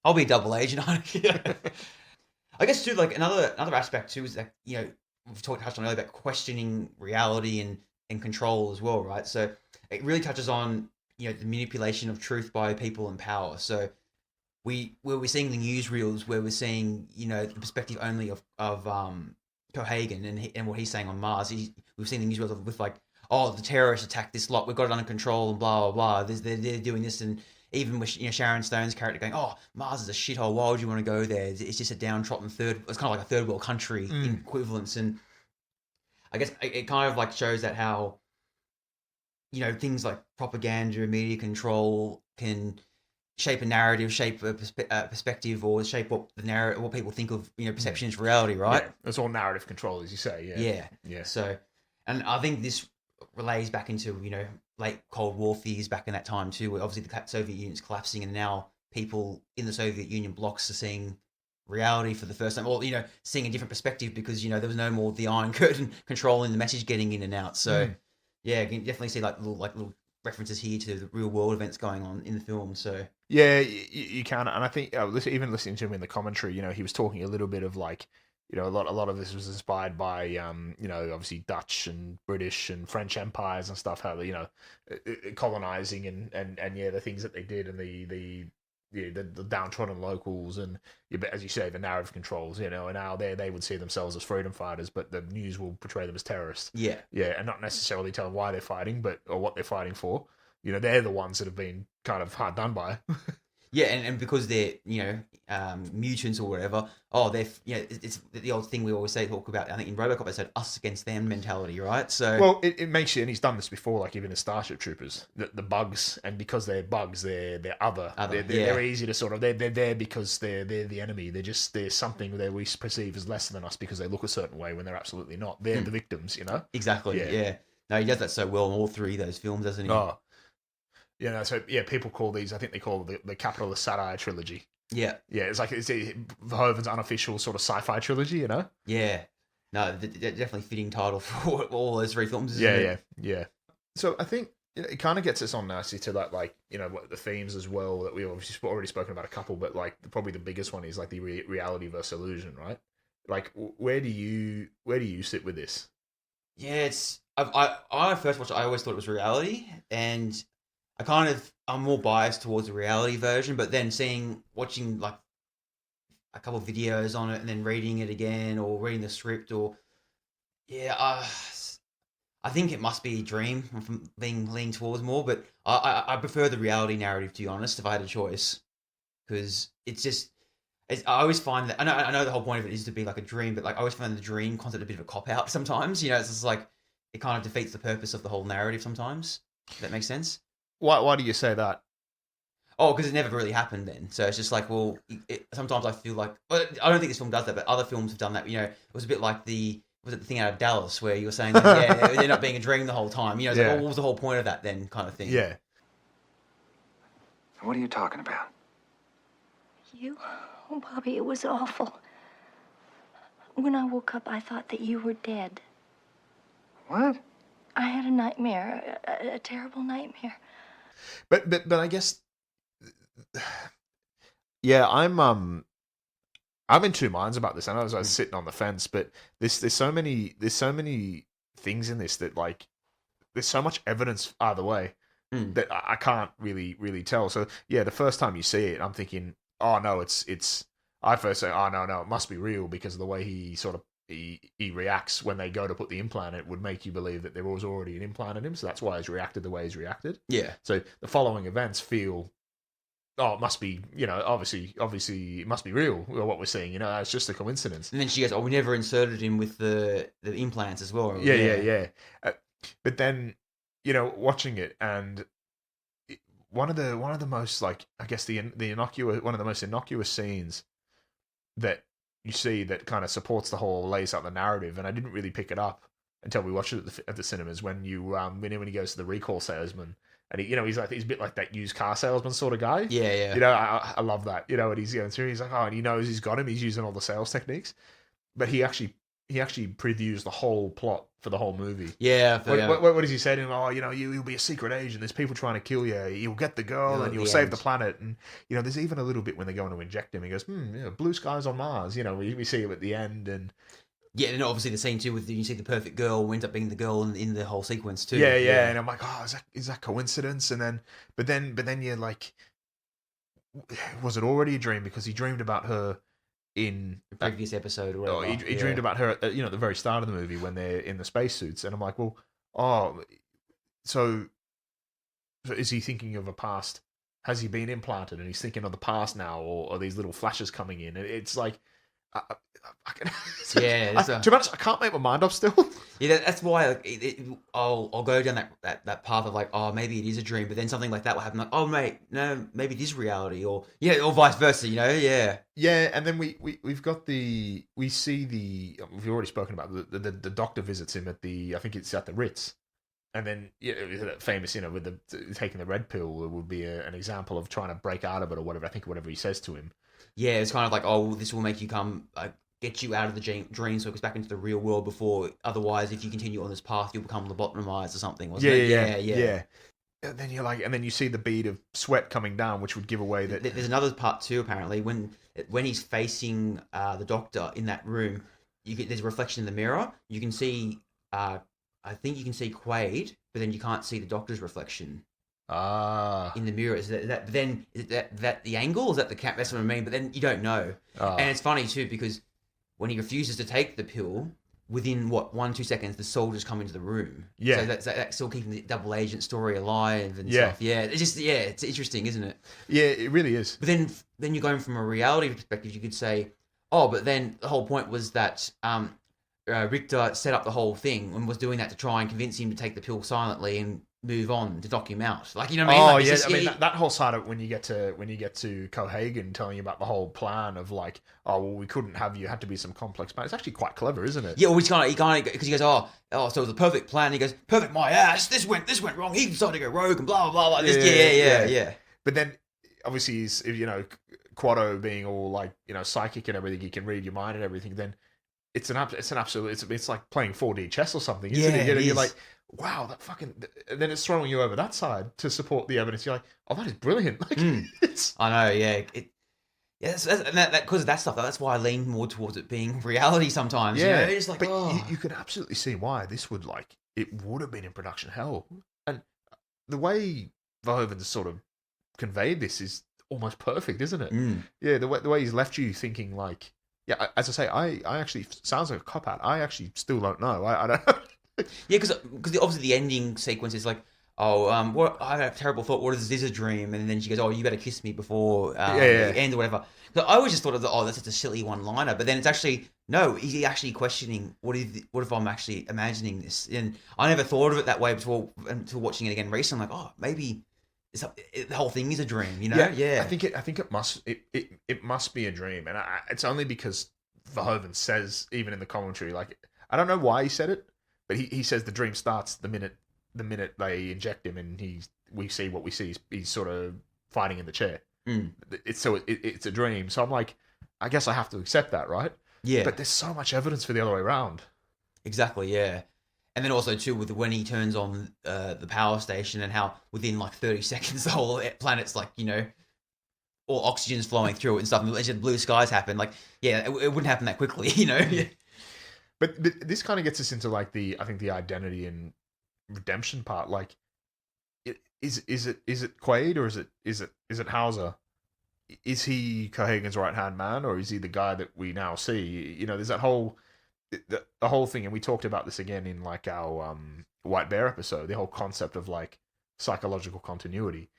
I'll be a double agent. I guess too, like another aspect too is that we've touched on earlier about questioning reality and control as well, right? So it really touches on the manipulation of truth by people in power. So where we're seeing the newsreels where we're seeing, you know, the perspective only of Cohagen and what he's saying on Mars. We've seen the newsreels with like, oh, the terrorists attacked this lot, we've got it under control, and blah blah blah. They're doing this, and even with, you know, Sharon Stone's character going, oh, Mars is a shithole. Why would you want to go there? It's just a downtrodden it's kind of like a third world country in equivalence. And I guess it kind of like shows that how, you know, things like propaganda, media control can shape a narrative, shape a perspective, or shape what the narrative, what people think of, you know, perception is reality, right? Yeah, it's all narrative control, as you say. Yeah. So, and I think this relays back into, you know, late Cold War fears back in that time too, where obviously the Soviet Union's collapsing, and now people in the Soviet Union blocks are seeing reality for the first time, or, you know, seeing a different perspective because, you know, there was no more the Iron Curtain controlling the message getting in and out. So, yeah, you can definitely see like little references here to the real world events going on in the film. So yeah, you can, and I think even listening to him in the commentary, you know, he was talking a little bit of like, you know, a lot of this was inspired by, you know, obviously Dutch and British and French empires and stuff, how they, you know, colonizing and yeah, the things that they did, and the downtrodden locals, and as you say, the narrative controls, you know, and how they would see themselves as freedom fighters, but the news will portray them as terrorists. Yeah, and not necessarily tell them why they're fighting, or what they're fighting for. You know, they're the ones that have been kind of hard done by. Yeah, and because they're, you know, mutants or whatever, you know, it's the old thing we always talk about, I think in RoboCop they said us against them mentality, right? So, well, it makes you, and he's done this before, like even in Starship Troopers, the bugs, and because they're bugs, they're other. They're easy to sort of, they're there because they're the enemy. They're something that we perceive as lesser than us because they look a certain way when they're absolutely not. They're the victims, you know? Exactly, yeah. No, he does that so well in all three of those films, doesn't he? Oh. You know, so yeah, people call these, I think they call the capitalist satire trilogy. Yeah. Yeah, it's like Verhoeven's unofficial sort of sci-fi trilogy, you know? Yeah. No, definitely fitting title for all those three films, isn't it? Yeah. So I think it kind of gets us on nicely to that, like, you know, the themes as well that we've obviously already spoken about a couple, but like probably the biggest one is like the reality versus illusion, right? Like, where do you sit with this? Yeah, I first watched it, I always thought it was reality, and I'm more biased towards the reality version, but then watching like a couple of videos on it and then reading it again or reading the script I think it must be a dream from being leaning towards more, but I prefer the reality narrative, to be honest, if I had a choice, because I always find that, I know the whole point of it is to be like a dream, but like I always find the dream concept a bit of a cop-out sometimes, you know, it's just like, it kind of defeats the purpose of the whole narrative sometimes, if that makes sense. Why do you say that? Oh, because it never really happened then. So it's just like, well, sometimes I feel like, well, I don't think this film does that, but other films have done that. You know, it was a bit like the thing out of Dallas where you were saying, like, yeah, it ended up being a dream the whole time. You know, it's like, what was the whole point of that then, kind of thing? Yeah. What are you talking about? You? Oh, Bobby, it was awful. When I woke up, I thought that you were dead. What? I had a nightmare, a terrible nightmare. But I guess, yeah, I'm in two minds about this. I know I was sitting on the fence, but there's so many things in this that, like, there's so much evidence either way that I can't really tell. So yeah, the first time you see it, I'm thinking, oh no, it's. I first say, oh no, it must be real, because of the way he sort of. He reacts when they go to put the implant. It would make you believe that there was already an implant in him, so that's why he's reacted the way he's reacted. Yeah. So the following events feel, oh, it must be, you know, obviously it must be real, what we're seeing. You know, it's just a coincidence. And then she goes, oh, we never inserted him with the implants as well. Yeah. But then, you know, watching it, and one of the most, like, I guess the innocuous, one of the most innocuous scenes that you see that kind of supports the whole, lays out the narrative, and I didn't really pick it up until we watched it at the cinemas, when when he goes to the recall salesman, and he, you know, he's a bit like that used car salesman sort of guy. Yeah. You know, I love that. You know, and he's going through, he's like, oh, and he knows he's got him, he's using all the sales techniques, but he actually previews the whole plot for the whole movie. Yeah. What does he say to him? Oh, you know, you'll be a secret agent. There's people trying to kill you. You'll get the girl, and you'll save the planet. And, you know, there's even a little bit when they're going to inject him. He goes, yeah, blue skies on Mars. You know, we see him at the end. And yeah, and obviously the scene too with you see the perfect girl who ends up being the girl in the whole sequence too. Yeah. And I'm like, oh, is that coincidence? And then, but then you're like, was it already a dream because he dreamed about her in The previous episode or oh, whatever. he dreamed about her at, at the very start of the movie when they're in the spacesuits, and I'm like, well, oh, so is he thinking of a past? Has he been implanted and he's thinking of the past now, or are these little flashes coming in? It's like, I can, Yeah, to be honest, I can't make my mind up still. Yeah, that's why I'll go down that path of like, oh, maybe it is a dream, but then something like that will happen. Like, oh, mate, no, maybe it is reality, or vice versa. Yeah. Yeah, and then we've already spoken about the doctor visits him at I think it's at the Ritz, and then that famous with the taking the red pill would be an example of trying to break out of it or whatever. I think whatever he says to him. Yeah, it's kind of like, oh, this will make you get you out of the dream so it goes back into the real world before. Otherwise, if you continue on this path, you'll become lobotomized or something. Wasn't it? Yeah. And then and then you see the bead of sweat coming down, which would give away that there's another part too. Apparently, when he's facing the doctor in that room, there's a reflection in the mirror. You can see, I think you can see Quaid, but then you can't see the doctor's reflection. In the mirror. Is that the angle? Is that the cap? That's what I mean. But then you don't know. And it's funny too because when he refuses to take the pill, within 1-2 seconds, the soldiers come into the room. Yeah. So that's still keeping the double agent story alive and stuff. Yeah. It's just it's interesting, isn't it? Yeah, it really is. But then you're going from a reality perspective. You could say, oh, but then the whole point was that Richter set up the whole thing and was doing that to try and convince him to take the pill silently and move on to knock him out. Like, you know what I mean? Oh, like, yeah. just, I mean, that whole side of when you get to Cohagen telling you about the whole plan of like, oh, well, we couldn't have you. Had to be some complex plan. It's actually quite clever, isn't it? Yeah, well, he kind of because he goes, oh, so it was a perfect plan. He goes, perfect, my ass. This went wrong. He decided to go rogue and blah blah blah. Yeah. But then, obviously, he's Quado being all like psychic and everything. He can read your mind and everything. Then it's an absolute. It's like playing 4D chess or something. Isn't it? You're like, wow, that fucking. And then it's throwing you over that side to support the evidence. You're like, oh, that is brilliant. Like, I know, yeah. And that because of that stuff. That's why I lean more towards it being reality sometimes. Yeah, it's like, but you can absolutely see why this would it would have been in production hell. And the way Verhoeven sort of conveyed this is almost perfect, isn't it? Yeah, the way he's left you thinking like, yeah, as I say, I actually sounds like a cop out. I actually still don't know. I don't know. Yeah, because obviously the ending sequence is like, oh, what I had a terrible thought. What is this a dream? And then she goes, oh, you better kiss me before the end or whatever. So I always just thought that's just a silly one-liner. But then it's actually no. He's actually questioning what if I'm actually imagining this? And I never thought of it that way before until watching it again recently. I'm like, oh, maybe the whole thing is a dream. Yeah. I think it must be a dream, and it's only because Verhoeven says even in the commentary, like I don't know why he said it. But he says the dream starts the minute they inject him, and we see what we see. He's sort of fighting in the chair. It's a dream. So I'm like, I guess I have to accept that, right? Yeah. But there's so much evidence for the other way around. Exactly. Yeah. And then also too with when he turns on the power station and how within like 30 seconds the whole planet's like all oxygen's flowing through it and stuff, and blue skies happen. Like it wouldn't happen that quickly. Yeah. But this kind of gets us into like I think the identity and redemption part. Like, is it Quaid or is it Hauser? Is he Cohagen's right hand man, or is he the guy that we now see? There's that whole the whole thing, and we talked about this again in like our White Bear episode. The whole concept of like psychological continuity.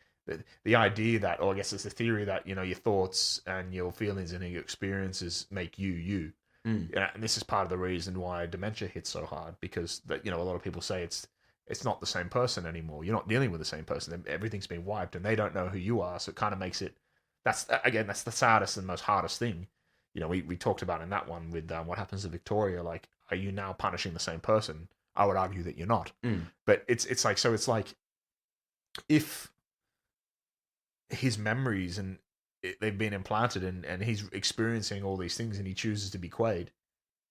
The idea that, or I guess it's the theory that your thoughts and your feelings and your experiences make you. And this is part of the reason why dementia hits so hard, because a lot of people say it's not the same person anymore. You're not dealing with the same person. Everything's been wiped, and they don't know who you are. So it kind of makes it. That's the saddest and most hardest thing. We talked about in that one with what happens to Victoria. Like, are you now punishing the same person? I would argue that you're not. But it's like if his memories and they've been implanted and he's experiencing all these things and he chooses to be Quaid.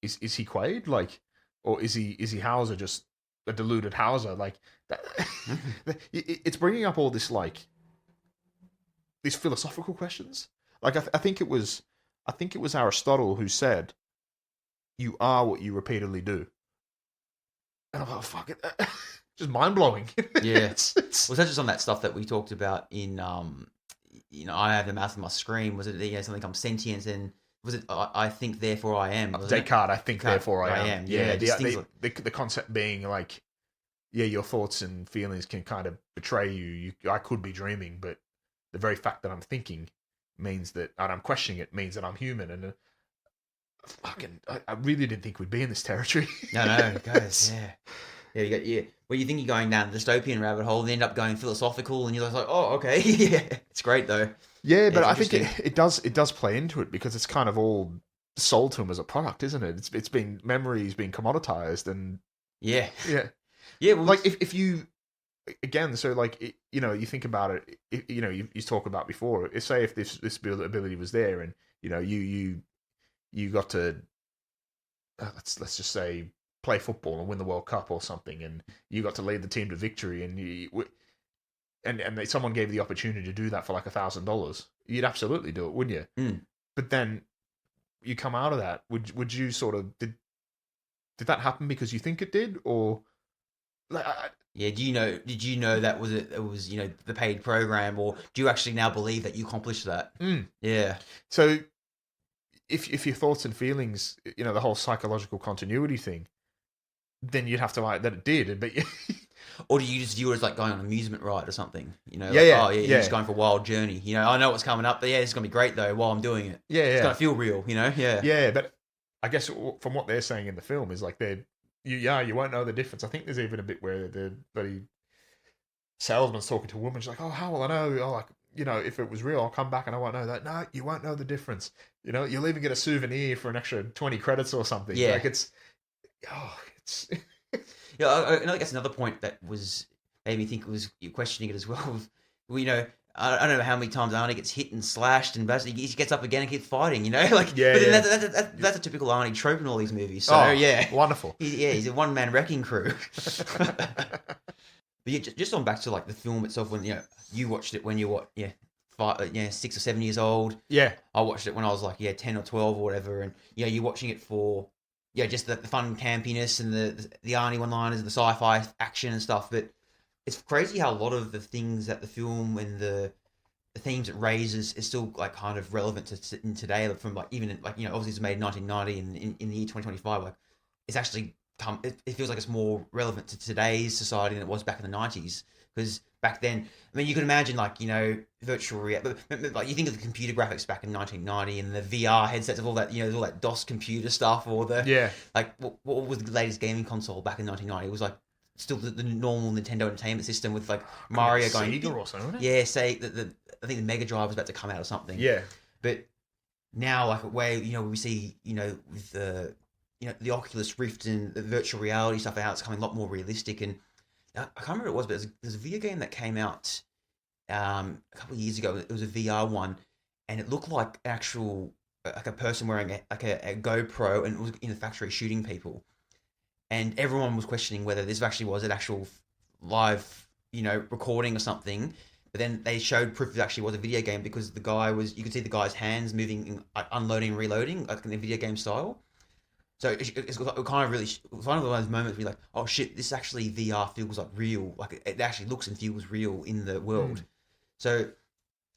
Is he Quaid? Like, or is he Hauser, just a deluded Hauser? Like that, it's bringing up all this like these philosophical questions. Like I think it was Aristotle who said, "You are what you repeatedly do." And I'm like, oh, fuck it, just mind blowing. Yeah, was that just on that stuff that we talked about in I have the mouth and must scream. Was it something I'm sentient and was it I think therefore I am? Descartes, I think therefore I am. Yeah, the concept being like, yeah, your thoughts and feelings can kind of betray you. I could be dreaming, but the very fact that I'm thinking means that, and I'm questioning it, means that I'm human. And I really didn't think we'd be in this territory. No, guys, yeah. Well, you think you're going down the dystopian rabbit hole, and end up going philosophical, and you're like, oh, okay, yeah, it's great though. Yeah, but I think it does play into it because it's kind of all sold to him as a product, isn't it? It's been memory's been commoditized, and yeah. Well, like if you again, so like you think about it, you talk about before. Say if this ability was there, and you got to let's just say play football and win the World Cup or something, and you got to lead the team to victory, and someone gave you the opportunity to do that for like $1,000, you'd absolutely do it, wouldn't you? Mm. But then you come out of that. Would you sort of did that happen because you think it did, or like? Did you know that it was the paid program, or do you actually now believe that you accomplished that? Mm. Yeah. So if your thoughts and feelings, the whole psychological continuity thing, then you'd have to like that it did, but or do you just view it as like going on an amusement ride or something? You're just going for a wild journey. I know what's coming up, but it's gonna be great though while I'm doing it. Yeah, it's gonna feel real. Yeah, but I guess from what they're saying in the film is like you won't know the difference. I think there's even a bit where the bloody salesman's talking to a woman. She's like, "Oh, how will I know? Oh, like if it was real, I'll come back and I won't know that." No, you won't know the difference. You'll even get a souvenir for an extra 20 credits or something. Yeah, like it's. Yeah, I think that's another point that made me think it was you questioning it as well. I don't know how many times Arnie gets hit and slashed, and basically he gets up again and keeps fighting. But then that's a typical Arnie trope in all these movies. So wonderful. He's a one-man wrecking crew. But yeah, just on back to like the film itself, when you watched it when you were 6 or 7 years old. Yeah, I watched it when I was like 10 or 12 or whatever, and you're watching it for just the fun campiness and the Arnie one-liners and the sci-fi action and stuff. But it's crazy how a lot of the things that the film and the themes it raises is still like kind of relevant in today. From like even like obviously it's made in 1990 and in the year 2025, like it's actually it feels like it's more relevant to today's society than it was back in the 90s. Because back then, I mean, you could imagine like virtual reality, but like you think of the computer graphics back in 1990 and the VR headsets of all that all that DOS computer stuff, or like what was the latest gaming console back in 1990? It was like still the normal Nintendo Entertainment System with like Mario going. Sega or something. Yeah, say I think the Mega Drive was about to come out or something. Yeah, but now like where we see with the the Oculus Rift and the virtual reality stuff out, it's becoming a lot more realistic. And I can't remember what it was, but there's a video game that came out a couple of years ago. It was a VR one, and it looked like actual like a person wearing a GoPro and it was in the factory shooting people. And everyone was questioning whether this actually was an actual live, recording or something. But then they showed proof it actually was a video game because you could see the guy's hands moving, like unloading and reloading, like in the video game style. So it's kind of really, it's one of those moments where you're like, oh shit, this actually VR feels like real. Like it actually looks and feels real in the world. So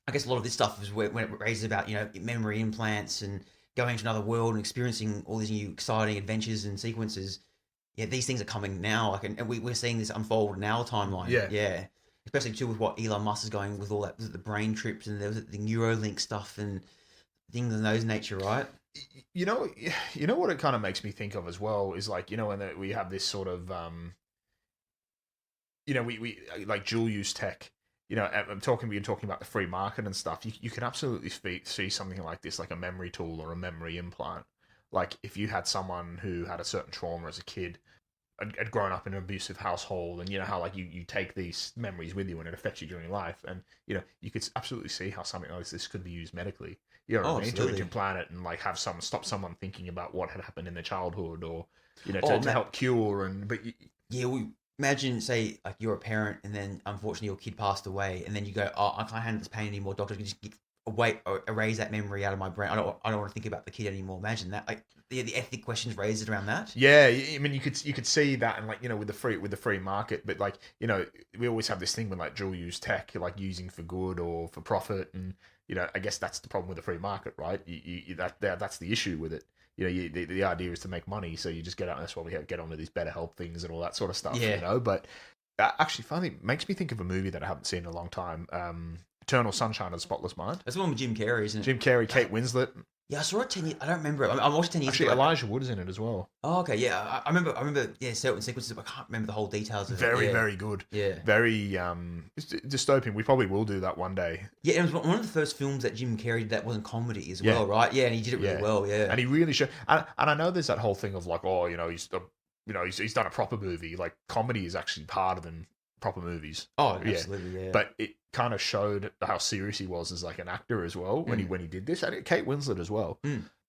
I guess a lot of this stuff is when it raises about, memory implants and going to another world and experiencing all these new exciting adventures and sequences. Yeah, these things are coming now, like, and we're seeing this unfold in our timeline. Yeah, especially too with what Elon Musk is going with all that, the brain trips and there was the Neuralink stuff and things of those nature, right? You know what it kind of makes me think of as well is like when we have this sort of we like dual use tech. I'm talking about the free market and stuff. You can absolutely see something like this, like a memory tool or a memory implant. Like if you had someone who had a certain trauma as a kid, had grown up in an abusive household, and how like you take these memories with you and it affects you during your life, and you could absolutely see how something like this could be used medically. You know what I mean? To implant it and like have stop someone thinking about what had happened in their childhood, or to help cure. Imagine, say, like you're a parent, and then unfortunately your kid passed away, and then you go, "Oh, I can't handle this pain anymore, doctor. Can you just erase that memory out of my brain. I don't want to think about the kid anymore. Imagine that, like the ethic questions raised around that. Yeah, I mean, you could see that, and like, with the free market, but like, we always have this thing when like dual use tech, you're like using for good or for profit, and I guess that's the problem with the free market, right? That's the issue with it. The idea is to make money, so you just get out. That's why we get onto these better health things and all that sort of stuff. Yeah. But actually, finally, makes me think of a movie that I haven't seen in a long time. Eternal Sunshine of the Spotless Mind. That's the one with Jim Carrey, isn't it? Jim Carrey, Kate Winslet. Yeah, I saw it 10 years. I don't remember it. I watched 10 years Actually, ago. Elijah Wood is in it as well. Oh, okay. Yeah, I remember. Yeah, certain sequences, but I can't remember the whole details of it. Very, Yeah. very good. Yeah. Very dystopian. We probably will do that one day. Yeah, it was one of the first films that Jim Carrey did that wasn't comedy as well, right? Yeah, and he did it really well. Yeah, And he really showed. And I know there's that whole thing of like, oh, he's done a proper movie. Like, comedy is actually harder than proper movies. Oh, absolutely. Yeah. But it kind of showed how serious he was as like an actor as well when he did this. And Kate Winslet as well.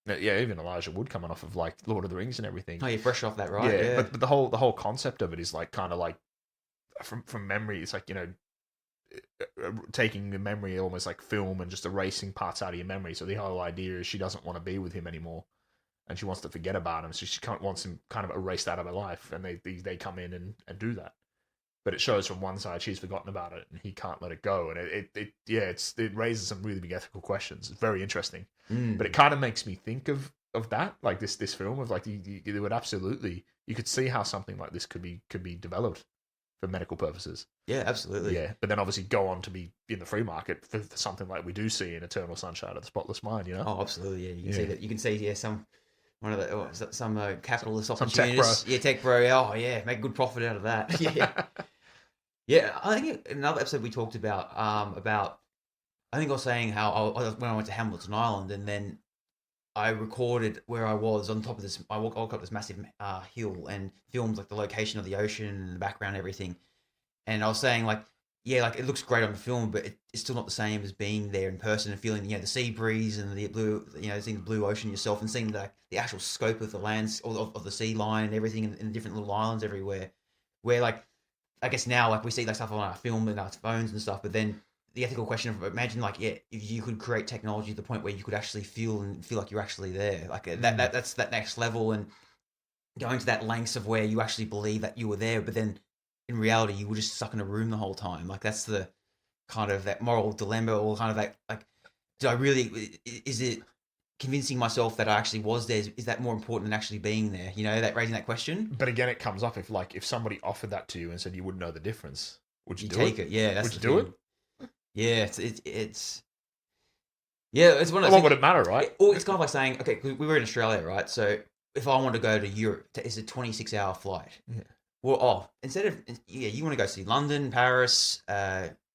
Yeah, even Elijah Wood coming off of like Lord of the Rings and everything. Oh, you're fresh off that, right? Yeah. But the whole concept of it is like kind of like from memory. It's like, taking the memory, almost like film, and just erasing parts out of your memory. So the whole idea is she doesn't want to be with him anymore, and she wants to forget about him. So she wants him kind of erased out of her life, and they come in and do that. But it shows from one side she's forgotten about it and he can't let it go, and it raises some really big ethical questions. It's very interesting, but it kind of makes me think of that, like this film of like you would absolutely, you could see how something like this could be developed for medical purposes. Yeah, absolutely. Yeah, but then obviously go on to be in the free market for something like we do see in Eternal Sunshine of the Spotless Mind. Oh, absolutely. Yeah, you can see that. You can see some capitalist Some opportunities. tech bro. Yeah, tech bro. Oh, yeah, make good profit out of that. Yeah. Yeah, I think another episode we talked about, I think I was saying how when I went to Hamilton Island, and then I recorded where I was on top of this. I walked up this massive hill and filmed like the location of the ocean and the background, everything. And I was saying like, yeah, like it looks great on film, but it's still not the same as being there in person and feeling, the sea breeze and the blue, seeing the blue ocean yourself and seeing the actual scope of the lands of the sea line and everything and the different little islands everywhere. Where like, I guess now like we see like stuff on our film and our phones and stuff, but then the ethical question of imagine like, if you could create technology to the point where you could actually feel like you're actually there, like that's that next level, and going to that lengths of where you actually believe that you were there, but then in reality you were just stuck in a room the whole time. Like that's the kind of that moral dilemma, or kind of that like, is it convincing myself that I actually was there, is that more important than actually being there? That raising that question. But again, it comes up if somebody offered that to you and said you wouldn't know the difference, would you do take it? Yeah, that's would you do it? Yeah, it's yeah, it's one of those what would it matter, right? Or it's kind of like saying, okay, we were in Australia, right? So if I want to go to Europe, it's a 26-hour flight. Yeah. Well, instead of you want to go see London, Paris,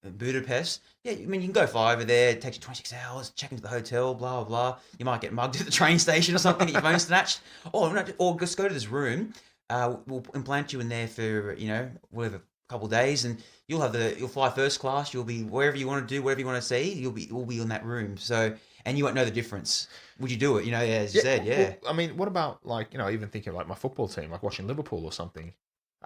Budapest. Yeah, I mean you can go fly over there. It takes you 26 hours. Check into the hotel. Blah blah blah. You might get mugged at the train station or something. Get your phone snatched. Or just go to this room. We'll implant you in there for whatever, couple of days, and you'll fly first class. You'll be wherever you want to do, whatever you want to see. We'll be in that room. So, and you won't know the difference. Would you do it? As you said, yeah. Well, I mean, what about like even thinking of like my football team, like watching Liverpool or something?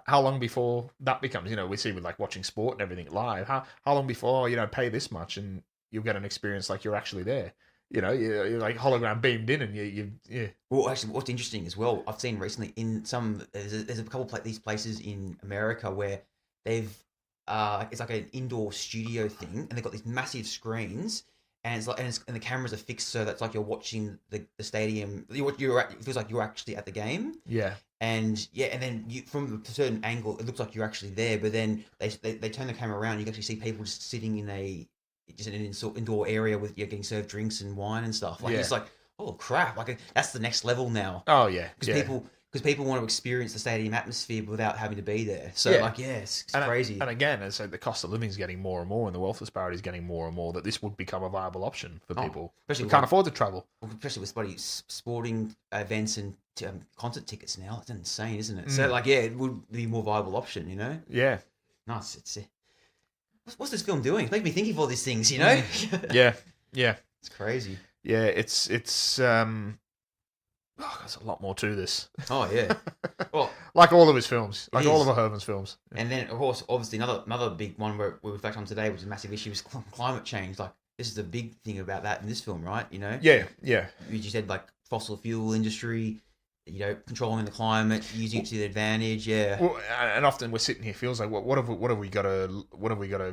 How long before that becomes, we see with like watching sport and everything live, how long before, pay this much and you'll get an experience like you're actually there, you're like hologram beamed in and yeah. Well, actually, what's interesting as well, I've seen recently in there's a couple of these places in America where they've, it's like an indoor studio thing, and they've got these massive screens, and it's like, and the cameras are fixed so that's like you're watching the stadium. It feels like you're actually at the game. Yeah. And then from a certain angle, it looks like you're actually there. But then they turn the camera around, you can actually see people just sitting in an indoor area with getting served drinks and wine and stuff. Like it's like, oh crap! Like that's the next level now. Oh yeah, because people want to experience the stadium atmosphere without having to be there. So it's crazy. And again, as the cost of living is getting more and more, and the wealth disparity is getting more and more, that this would become a viable option for people who can't afford to travel. Especially with sporting events and concert tickets now. It's insane, isn't it? So it would be a more viable option, Yeah. Nice. It's what's this film doing? It's making me think of all these things, Yeah. It's crazy. Yeah, it's there's a lot more to this. Oh yeah. Well, like all of his films, like all of Verhoeven's films. And then, of course, obviously another big one where we reflect on today, which is a massive issue, is climate change. Like this is the big thing about that in this film, right? You know, Yeah. you said like fossil fuel industry, you know, controlling the climate, using it to the advantage. Yeah. Well, and often we're sitting here, feels like what have we got to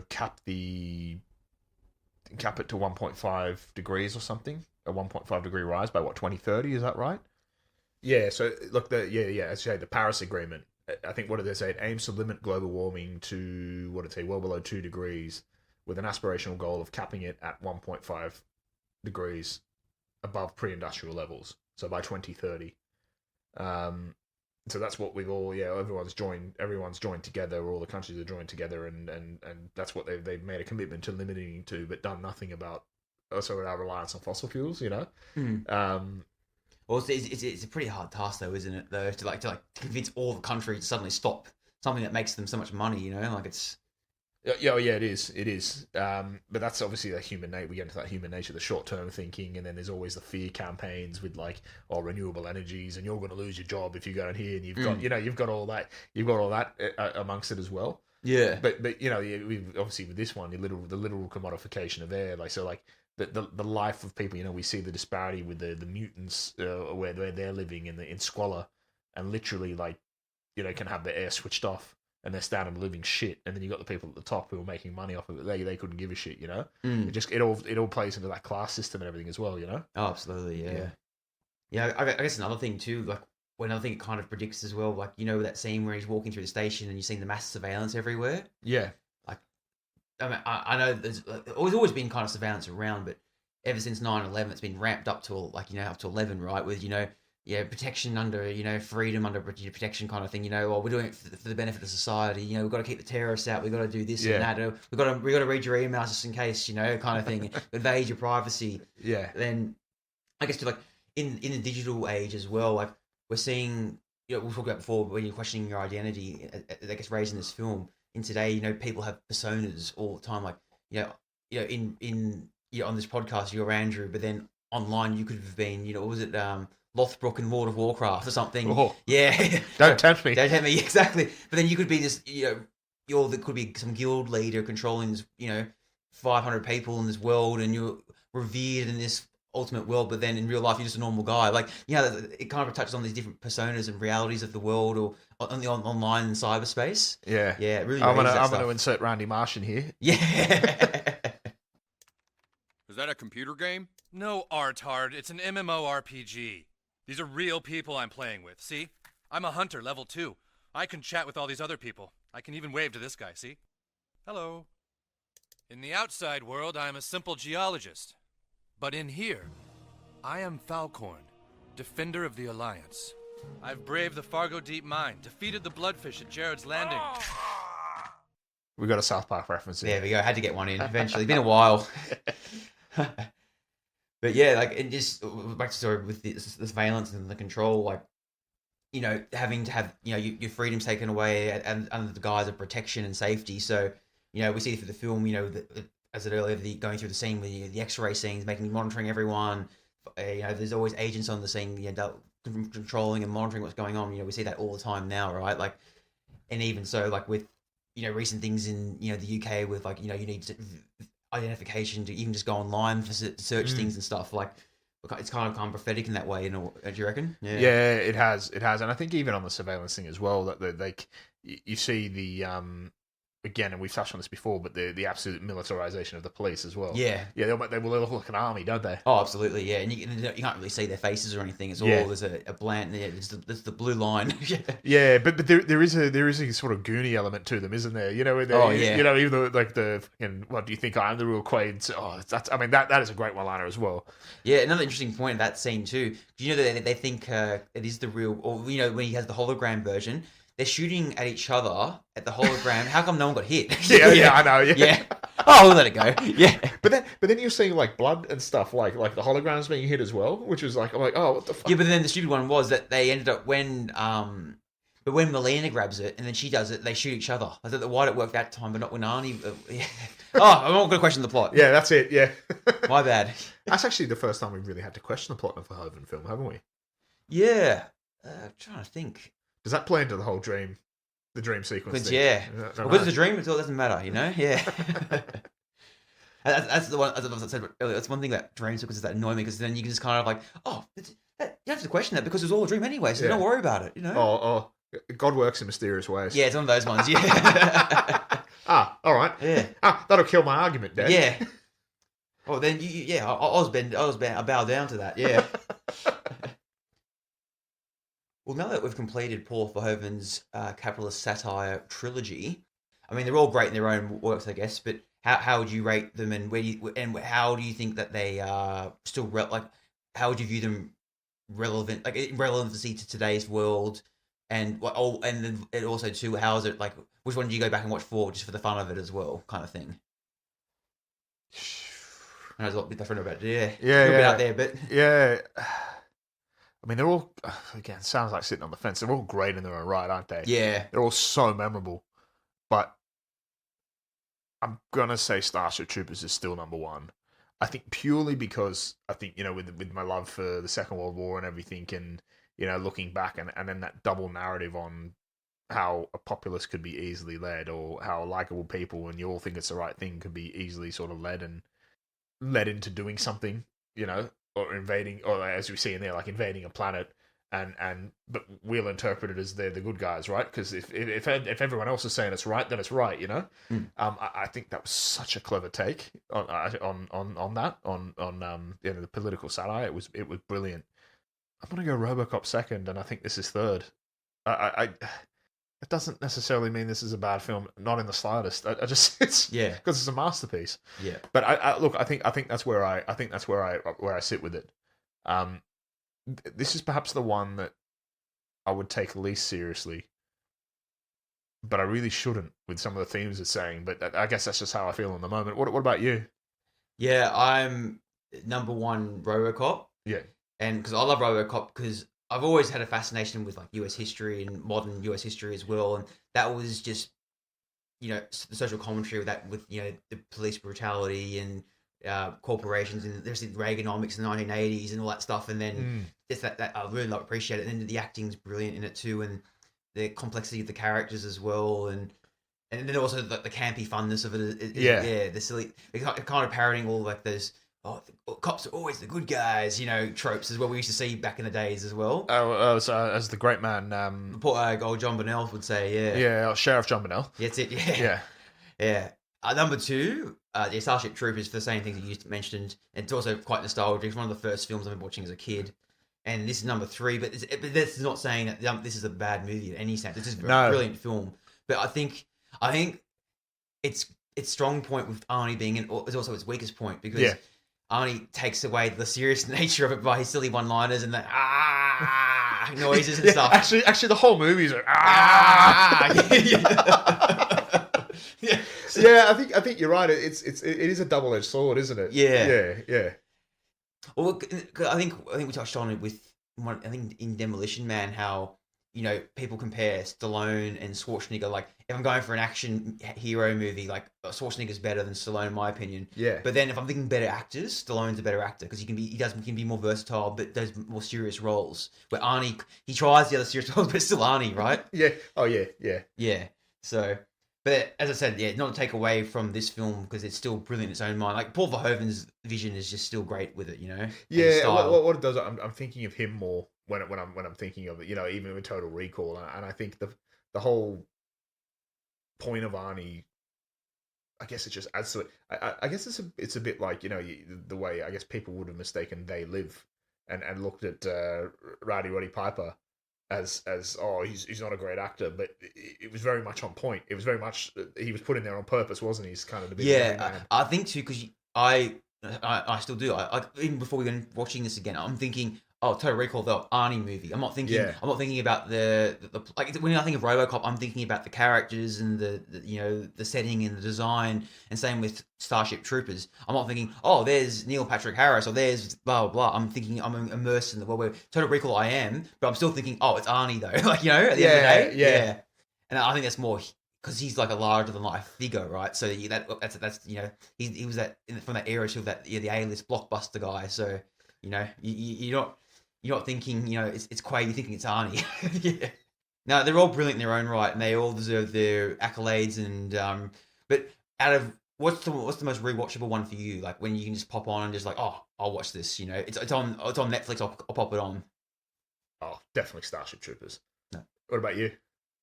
cap it to 1.5 degrees or something, a 1.5 degree rise by 2030? Is that right? Yeah. So look, as you say, the Paris Agreement. I think what did they say? It aims to limit global warming to well below 2 degrees, with an aspirational goal of capping it at 1.5 degrees above pre-industrial levels. So by 2030. So that's what we've all, everyone's joined together, all the countries are joined together, and that's what they've made a commitment to limiting to, but done nothing about also our reliance on fossil fuels, you know. Well, it's a pretty hard task though, isn't it? Though to convince all the countries to suddenly stop something that makes them so much money, you know, like it's. Yeah, it is. But that's obviously the human nature. We get into that human nature, the short-term thinking, and then there's always the fear campaigns with like, renewable energies, and you're going to lose your job if you go in here, and you've got all that amongst it as well. Yeah. But you know, we've obviously with this one, the literal commodification of air, like so, like the life of people. You know, we see the disparity with the mutants where they're living in squalor, and literally like, you know, can have the air switched off. And they're standard of living shit, and then you got the people at the top who are making money off of it. They couldn't give a shit, you know. It all plays into that class system and everything as well, you know. Oh, absolutely, yeah. I guess another thing too, like another thing it kind of predicts as well, like you know that scene where he's walking through the station and you're seeing the mass surveillance everywhere. Yeah. Like, I mean, I know there's always been kind of surveillance around, but ever since 9/11, it's been ramped up to up to 11, right? With protection under, freedom under protection kind of thing. We're doing it for the benefit of society. We've got to keep the terrorists out. We've got to do this and that. We've got to read your emails just in case, kind of thing. Invade your privacy. Yeah. Then I guess in the digital age as well, like we're seeing, we'll talk about before when you're questioning your identity that gets raised in this film. In today, people have personas all the time. Like, in on this podcast, you're Andrew, but then online you could have been, what was it? Lothbrok in World of Warcraft or something. Oh, yeah. Don't tempt me. Don't tempt me, exactly. But then you could be this, there could be some guild leader controlling this, 500 people in this world, and you're revered in this ultimate world, but then in real life you're just a normal guy. Like, it kind of touches on these different personas and realities of the world, or on the online and cyberspace. Yeah. Yeah, it really I'm raises going to insert Randy Marsh in here. Yeah. Is that a computer game? No, Artard. It's an MMORPG. These are real people I'm playing with, see? I'm a hunter, level 2. I can chat with all these other people. I can even wave to this guy, see? Hello. In the outside world, I'm a simple geologist. But in here, I am Falcorn, defender of the Alliance. I've braved the Fargo Deep Mine, defeated the Bloodfish at Jared's Landing. We got a South Park reference here. There we go. Had to get one in eventually. It's been a while. But yeah, like, and just back to the story with this surveillance and the control, like, having to have, your freedoms taken away and under the guise of protection and safety. So, we see through the film, as I said earlier, going through the scene with the X-ray scenes, monitoring everyone. There's always agents on the scene, controlling and monitoring what's going on. We see that all the time now, right? Like, and even so, like with, recent things in, the UK with like, you need identification to even just go online for search things and stuff. Like, it's kind of prophetic in that way. Do you reckon? Yeah, it has, and I think even on the surveillance thing as well, that you see the again, and we've touched on this before, but the absolute militarization of the police as well. Yeah, they will look like an army, don't they? Oh, absolutely, yeah. And you can't really see their faces or anything. It's all there's a bland. Yeah, there's the blue line. Yeah, but there is a sort of Goonie element to them, isn't there? Even though like the fucking, what do you think I'm the real Quaid? Oh, that is a great one-liner as well. Yeah, another interesting point of that scene too. Do you know that they think it is the real, or when he has the hologram version. They're shooting at each other at the hologram. How come no one got hit? Yeah, I know. Yeah. Oh, we'll let it go. Yeah. But then you're seeing like blood and stuff, like the holograms being hit as well, which was like, I'm like, oh, what the fuck? Yeah, but then the stupid one was that they ended up when Melina grabs it and then she does it, they shoot each other. I thought, why did it work that time, but not when Arnie? Yeah. Oh, I'm not going to question the plot. Yeah, that's it. Yeah. My bad. That's actually the first time we've really had to question the plot of a Verhoeven film, haven't we? Yeah. I'm trying to think. Does that play into the whole dream sequence thing? Yeah. Because it's a dream, it doesn't matter, Yeah. That's the one. As I said earlier, that's one thing that dream sequences that annoy me because then you can just kind of like, oh, you don't have to question that because it was all a dream anyway, so don't worry about it. You know. Oh, God works in mysterious ways. Yeah, it's one of those ones. Yeah. All right. Yeah. That'll kill my argument, Dad. Yeah. Oh, then I bow down to that. Yeah. Well, now that we've completed Paul Verhoeven's capitalist satire trilogy, I mean they're all great in their own works, I guess. But how would you rate them, and how do you think that they are still how would you view them relevant, like in relevancy to today's world, and then also too, how is it like? Which one do you go back and watch for, just for the fun of it as well, kind of thing? I know there's a lot different about it. Yeah, a little bit out there, but yeah. I mean, they're all, again, sounds like sitting on the fence. They're all great in their own right, aren't they? Yeah. They're all so memorable. But I'm going to say Starship Troopers is still number one. I think purely because, with my love for the Second World War and everything, and, looking back, and then that double narrative on how a populace could be easily led, or how likable people, when you all think it's the right thing, could be easily sort of led into doing something, or invading, or as we see in there, like invading a planet, but we'll interpret it as they're the good guys, right? Because if everyone else is saying it's right, then it's right, I think that was such a clever take on the political satire. It was brilliant. I'm gonna go RoboCop second, and I think this is third. It doesn't necessarily mean this is a bad film, not in the slightest. Because it's a masterpiece. Yeah. But I think that's where I sit with it. This is perhaps the one that I would take least seriously, but I really shouldn't with some of the themes it's saying. But I guess that's just how I feel in the moment. What about you? Yeah, I'm number one RoboCop. Yeah. And because I love RoboCop because I've always had a fascination with like US history and modern US history as well, and that was just the social commentary with the police brutality and corporations, and there's the Reaganomics in the 1980s and all that stuff, and then just that I really appreciate it. And then the acting's brilliant in it too, and the complexity of the characters as well, and then also the campy funness of it. The silly, kind of parodying all like those. Oh, cops are always the good guys, tropes as well. We used to see back in the days as well. So as the great man, old John Bonnell would say, Sheriff John Bonnell. That's it, yeah. Number two, the Starship Troopers, for the same things that you mentioned. It's also quite nostalgic. It's one of the first films I've been watching as a kid, and this is number three. But this is not saying that this is a bad movie in any sense. It's just a brilliant film. But I think its strong point with Arnie being in is also its weakest point because. Arnie takes away the serious nature of it by his silly one-liners and the noises and stuff. Actually, the whole movie's like I think you're right. It is a double-edged sword, isn't it? Yeah. Well, I think we touched on it with in Demolition Man how people compare Stallone and Schwarzenegger. Like, if I'm going for an action hero movie, like Schwarzenegger's better than Stallone in my opinion. Yeah. But then if I'm thinking better actors, Stallone's a better actor because he can be more versatile, but does more serious roles. Where Arnie, he tries the other serious roles, but it's still Arnie, right? Yeah. Oh yeah. Yeah. So, but as I said, not to take away from this film because it's still brilliant in its own mind. Like Paul Verhoeven's vision is just still great with it, Yeah. What it does, I'm thinking of him more. When I'm thinking of it, even with Total Recall, and I think the whole point of Arnie, I guess it just adds to it. I guess it's a bit like the way I guess people would have mistaken They Live and looked at Roddy Piper as he's not a great actor, but it was very much on point. It was very much he was put in there on purpose, wasn't he? He's kind of the big man. I think too because I still do. I even before we went watching this again, I'm thinking. Oh, Total Recall, the Arnie movie. I'm not thinking about the like when I think of RoboCop, I'm thinking about the characters and the setting and the design. And same with Starship Troopers. I'm not thinking, oh, there's Neil Patrick Harris or there's blah blah blah. I'm thinking I'm immersed in the world. Where Total Recall, I am, but I'm still thinking, oh, it's Arnie though. Like at the end of the day, yeah. And I think that's more because he's like a larger than life figure, right? So that's he was from that era to that the A-list blockbuster guy. So you're not thinking, it's Quaid, you're thinking it's Arnie. Yeah. No, they're all brilliant in their own right, and they all deserve their accolades. And but out of what's the most rewatchable one for you? Like when you can just pop on and just like, oh, I'll watch this. You know, it's on Netflix. I'll pop it on. Oh, definitely Starship Troopers. No. What about you?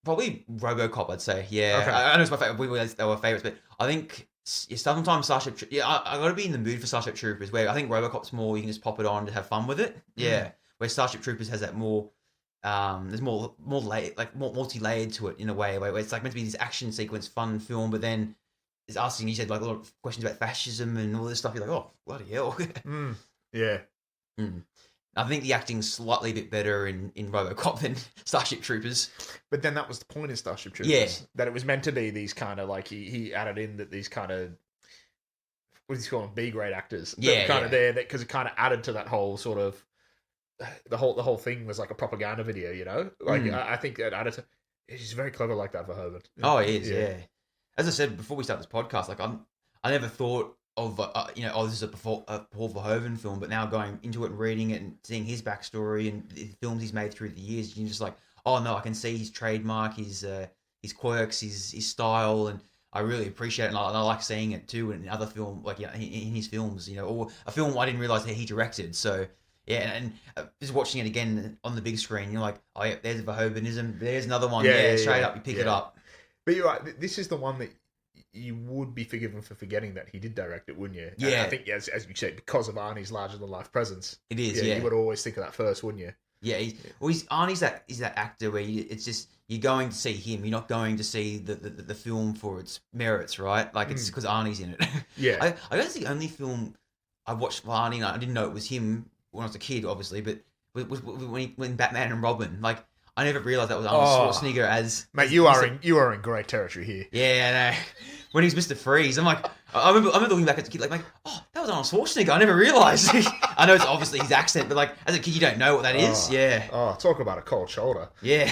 Probably RoboCop, I'd say. Yeah, Okay. I know it's my favorite. They were favorites, but I think sometimes Starship. I got to be in the mood for Starship Troopers. Where I think RoboCop's more, you can just pop it on to have fun with it. Yeah, where Starship Troopers has that more. There's more multi-layered to it in a way where it's like meant to be this action sequence, fun film, but then it's asking, you said, like a lot of questions about fascism and all this stuff. You're like, oh, bloody hell. Yeah. I think the acting's slightly a bit better in RoboCop than Starship Troopers. But then that was the point in Starship Troopers. Yeah. That it was meant to be these kind of like, he added in that these kind of, what does he call them, B-grade actors. Yeah, kind of there, because it kind of added to that whole sort of, the whole thing was like a propaganda video, you know? Like, I think that added to, he's very clever like that, Verhoeven. Oh, he is, yeah. As I said before we start this podcast, like I never thought of this is a Paul Verhoeven film, but now going into it and reading it and seeing his backstory and the films he's made through the years, you're just like, oh no, I can see his trademark, his quirks, his style, and I really appreciate it. And I like seeing it too in other film, like in his films, you know, or a film I didn't realize that he directed. So yeah, and just watching it again on the big screen, you're like, oh yeah, there's a Verhoevenism, there's another one, straight up, you pick it up. But you're right, this is the one that you would be forgiven for forgetting that he did direct it, wouldn't you? Yeah. And I think, as you said, because of Arnie's larger-than-life presence. It is, yeah. You would always think of that first, wouldn't you? Yeah, Arnie's that actor where it's just, you're going to see him, you're not going to see the film for its merits, right? Like, it's because Arnie's in it. Yeah. I guess the only film I watched for Arnie, and I didn't know it was him when I was a kid, obviously, but was when Batman and Robin, like, I never realised that was Arnold Schwarzenegger as... Mate, you are in great territory here. Yeah, I know. When he's Mr. Freeze, I'm like... I remember looking back as a kid, like, oh, that was Arnold Schwarzenegger. I never realised. I know it's obviously his accent, but, like, as a kid, you don't know what that is. Yeah. Oh, talk about a cold shoulder. Yeah.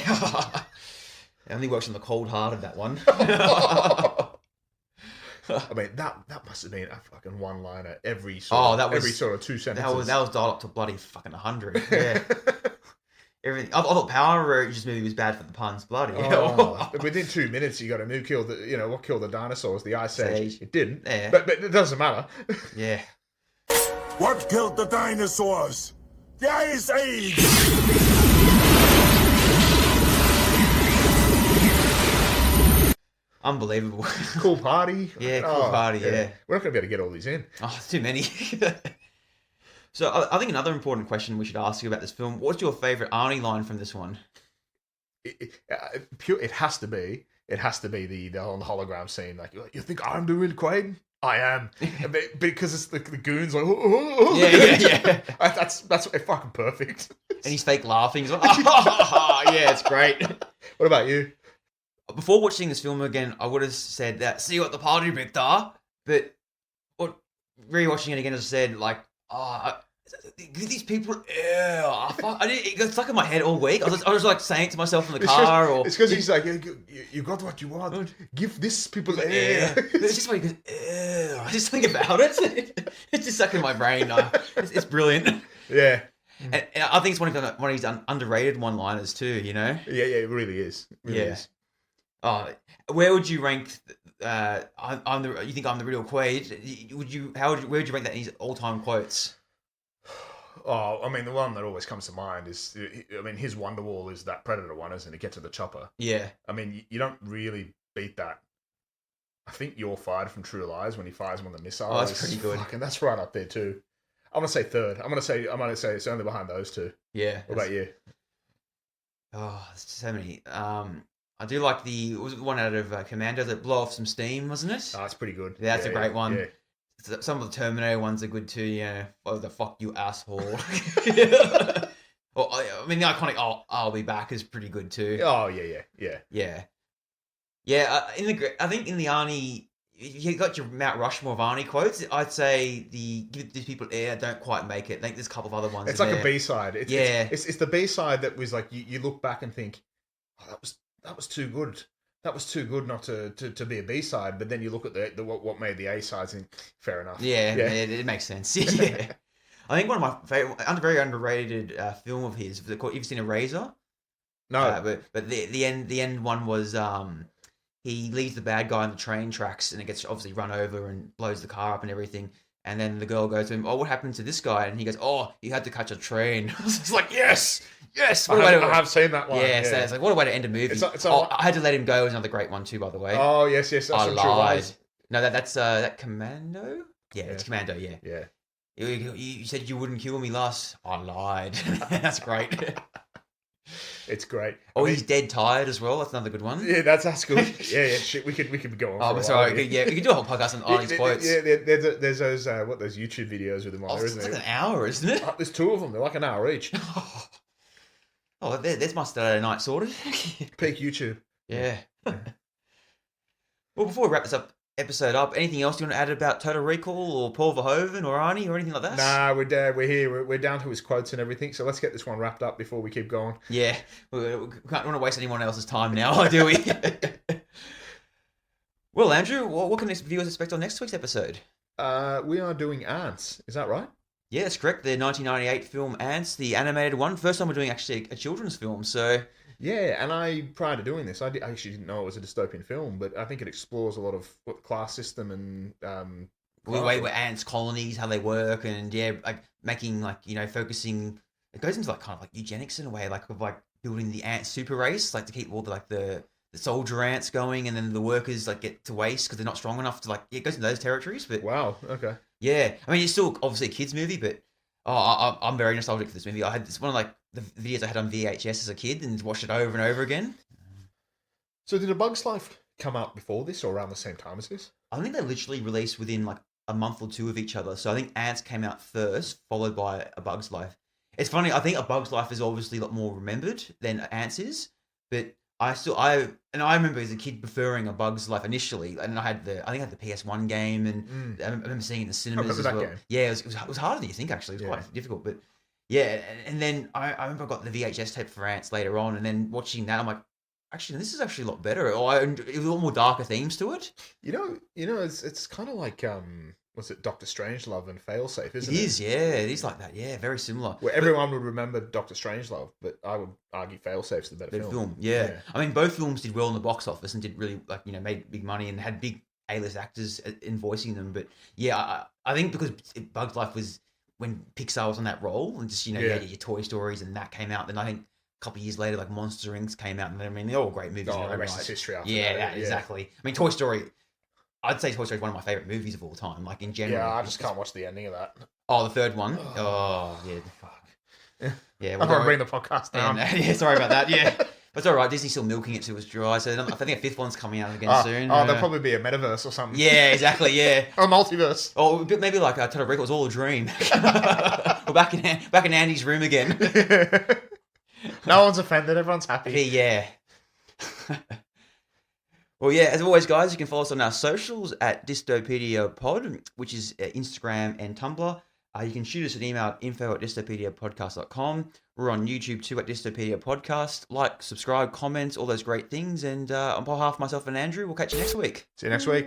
It only works on the cold heart of that one. I mean, that must have been a fucking one-liner every sort of 2 sentences. That was dialed up to bloody fucking 100. Yeah. Everything. I thought Power Rangers movie was bad for the puns. Bloody hell. Within 2 minutes, you got a new kill. What killed the dinosaurs? The Ice Age. It didn't. Yeah. But it doesn't matter. Yeah. What killed the dinosaurs? The Ice Age. Unbelievable. Cool party. Yeah, cool party. Yeah. We're not going to be able to get all these in. Oh, too many. So I think another important question we should ask you about this film, what's your favourite Arnie line from this one? It has to be the on the hologram scene. Like, you think I'm the real Quaid? I am. Because it's the goons like, Yeah. That's fucking perfect. And he's fake laughing. He's like, yeah, it's great. What about you? Before watching this film again, I would have said that, see you at the party, Victor. But rewatching it again, as I said, like, these people, it got stuck in my head all week. I was like saying it to myself in the car. It's because he's like, you got what you want. Give this people air. It's just like, I just think about it. It's just stuck in my brain. It's brilliant. Yeah. And I think it's one of his underrated one-liners too, you know? Yeah, it really is. It really is. Oh, where would you rank? You think I'm the real Quaid? Where would you rank that in his all-time quotes? Oh, I mean, the one that always comes to mind is, his Wonderwall is that Predator one, isn't it? Get to the chopper. Yeah. I mean, you don't really beat that. I think You're Fired from True Lies when he fires him on the missile. Oh, that's pretty good. And that's right up there too. I'm gonna say third. I'm gonna say it's only behind those two. Yeah. What about you? Oh, there's so many. I do like the one out of Commando that blow off some steam, wasn't it? Oh, that's pretty good. Yeah, that's a great one. Yeah. Some of the Terminator ones are good too. Yeah, oh, the fuck you asshole. Well, I mean, the iconic "I'll be back" is pretty good too. Oh yeah. I think in the Arnie, you got your Mount Rushmore of Arnie quotes. I'd say the "Give these people air" don't quite make it. I think there's a couple of other ones. It's like a B-side. It's the B-side that was like you look back and think, oh, that was too good. That was too good not to be a B-side, but then you look at the what made the A-sides and fair enough. Yeah. It makes sense. Yeah. I think one of my favorite, very underrated film of his, you've seen Eraser? No. But the end one was he leaves the bad guy on the train tracks, and it gets obviously run over and blows the car up and everything. And then the girl goes to him, "Oh, what happened to this guy?" And he goes, "Oh, you had to catch a train." It's like, yes. I have seen that one. Yeah, so it's like, what a way to end a movie. I Had to let him go is another great one too, by the way. Oh, yes. That's I some true lied. lies. No, that's that Commando? Yeah, it's Commando, yeah. Yeah. You said you wouldn't kill me last. I lied. That's great. It's great. He's dead tired as well. That's another good one. Yeah, that's good. Yeah. Shit, we could go on. Oh, sorry. We could do a whole podcast on Arnie's quotes. Yeah, there's those those YouTube videos with him on there, isn't it's there? like an hour, isn't it? There's 2 of them. They're like an hour each. There's my Saturday night sorted. Peak YouTube. Yeah. Well, before we wrap this episode up, anything else you want to add about Total Recall or Paul Verhoeven or Arnie or anything like that? Nah, we're here. We're down to his quotes and everything. So let's get this one wrapped up before we keep going. Yeah, we can't want to waste anyone else's time now, do we? Well, Andrew, what can viewers expect on next week's episode? We are doing Ants. Is that right? Yeah, that's correct. The 1998 film Ants, the animated one. First time we're doing actually a children's film, so... Yeah, and prior to doing this, I actually didn't know it was a dystopian film, but I think it explores a lot of class system and... the way where ants colonies, how they work, and making focusing... It goes into kind of eugenics in a way, of building the ant super race, to keep all the soldier ants going, and then the workers get to waste because they're not strong enough to it goes into those territories. But wow, okay. Yeah, I mean, it's still obviously a kids' movie, but I'm very nostalgic for this movie. It's one of the videos I had on VHS as a kid and watched it over and over again. So did A Bug's Life come out before this or around the same time as this? I think they literally released within a month or two of each other. So I think Ants came out first, followed by A Bug's Life. It's funny, I think A Bug's Life is obviously a lot more remembered than Ants is, but I remember as a kid preferring A Bug's Life initially, and I think I had the PS1 game, and I remember seeing it in the cinemas as well. Game. Yeah, it was harder than you think actually. It was quite difficult, but yeah. And then I remember I got the VHS tape for Ants later on, and then watching that, I'm like, actually, this is actually a lot better. It was a lot more darker themes to it. You know, it's kind of like was it Doctor Strangelove and Failsafe, isn't it? It is, yeah. It is like that, yeah. Very similar. Where everyone would remember Doctor Strangelove, but I would argue Failsafe's the better film. Yeah. I mean, both films did well in the box office and did really, made big money and had big A-list actors in voicing them. But yeah, I think because Bug's Life was when Pixar was on that roll and just, you had your Toy Stories and that came out. Then I think a couple of years later, Monster Inc. came out. And I mean, they're all great movies. The rest is history after that. Yeah, exactly. I mean, Toy Story... I'd say Toy Story is one of my favourite movies of all time, in general. Yeah, I just can't watch the ending of that. Oh, the third one? Oh, yeah, fuck. Yeah, I'm going to bring the podcast down. Yeah, sorry about that, yeah. But it's all right, Disney's still milking it till it's dry, so I think a fifth one's coming out again soon. Oh, there'll probably be a metaverse or something. Yeah, exactly, yeah. Or a multiverse. Or maybe Total Recall was all a dream. We're back in Andy's room again. No one's offended, everyone's happy. Yeah. Well, yeah, as always, guys, you can follow us on our socials at Dystopedia Pod, which is Instagram and Tumblr. You can shoot us an email at info@dystopediapodcast.com. We're on YouTube too at Dystopedia Podcast. Like, subscribe, comment, all those great things. And on behalf of myself and Andrew, we'll catch you next week. See you next week.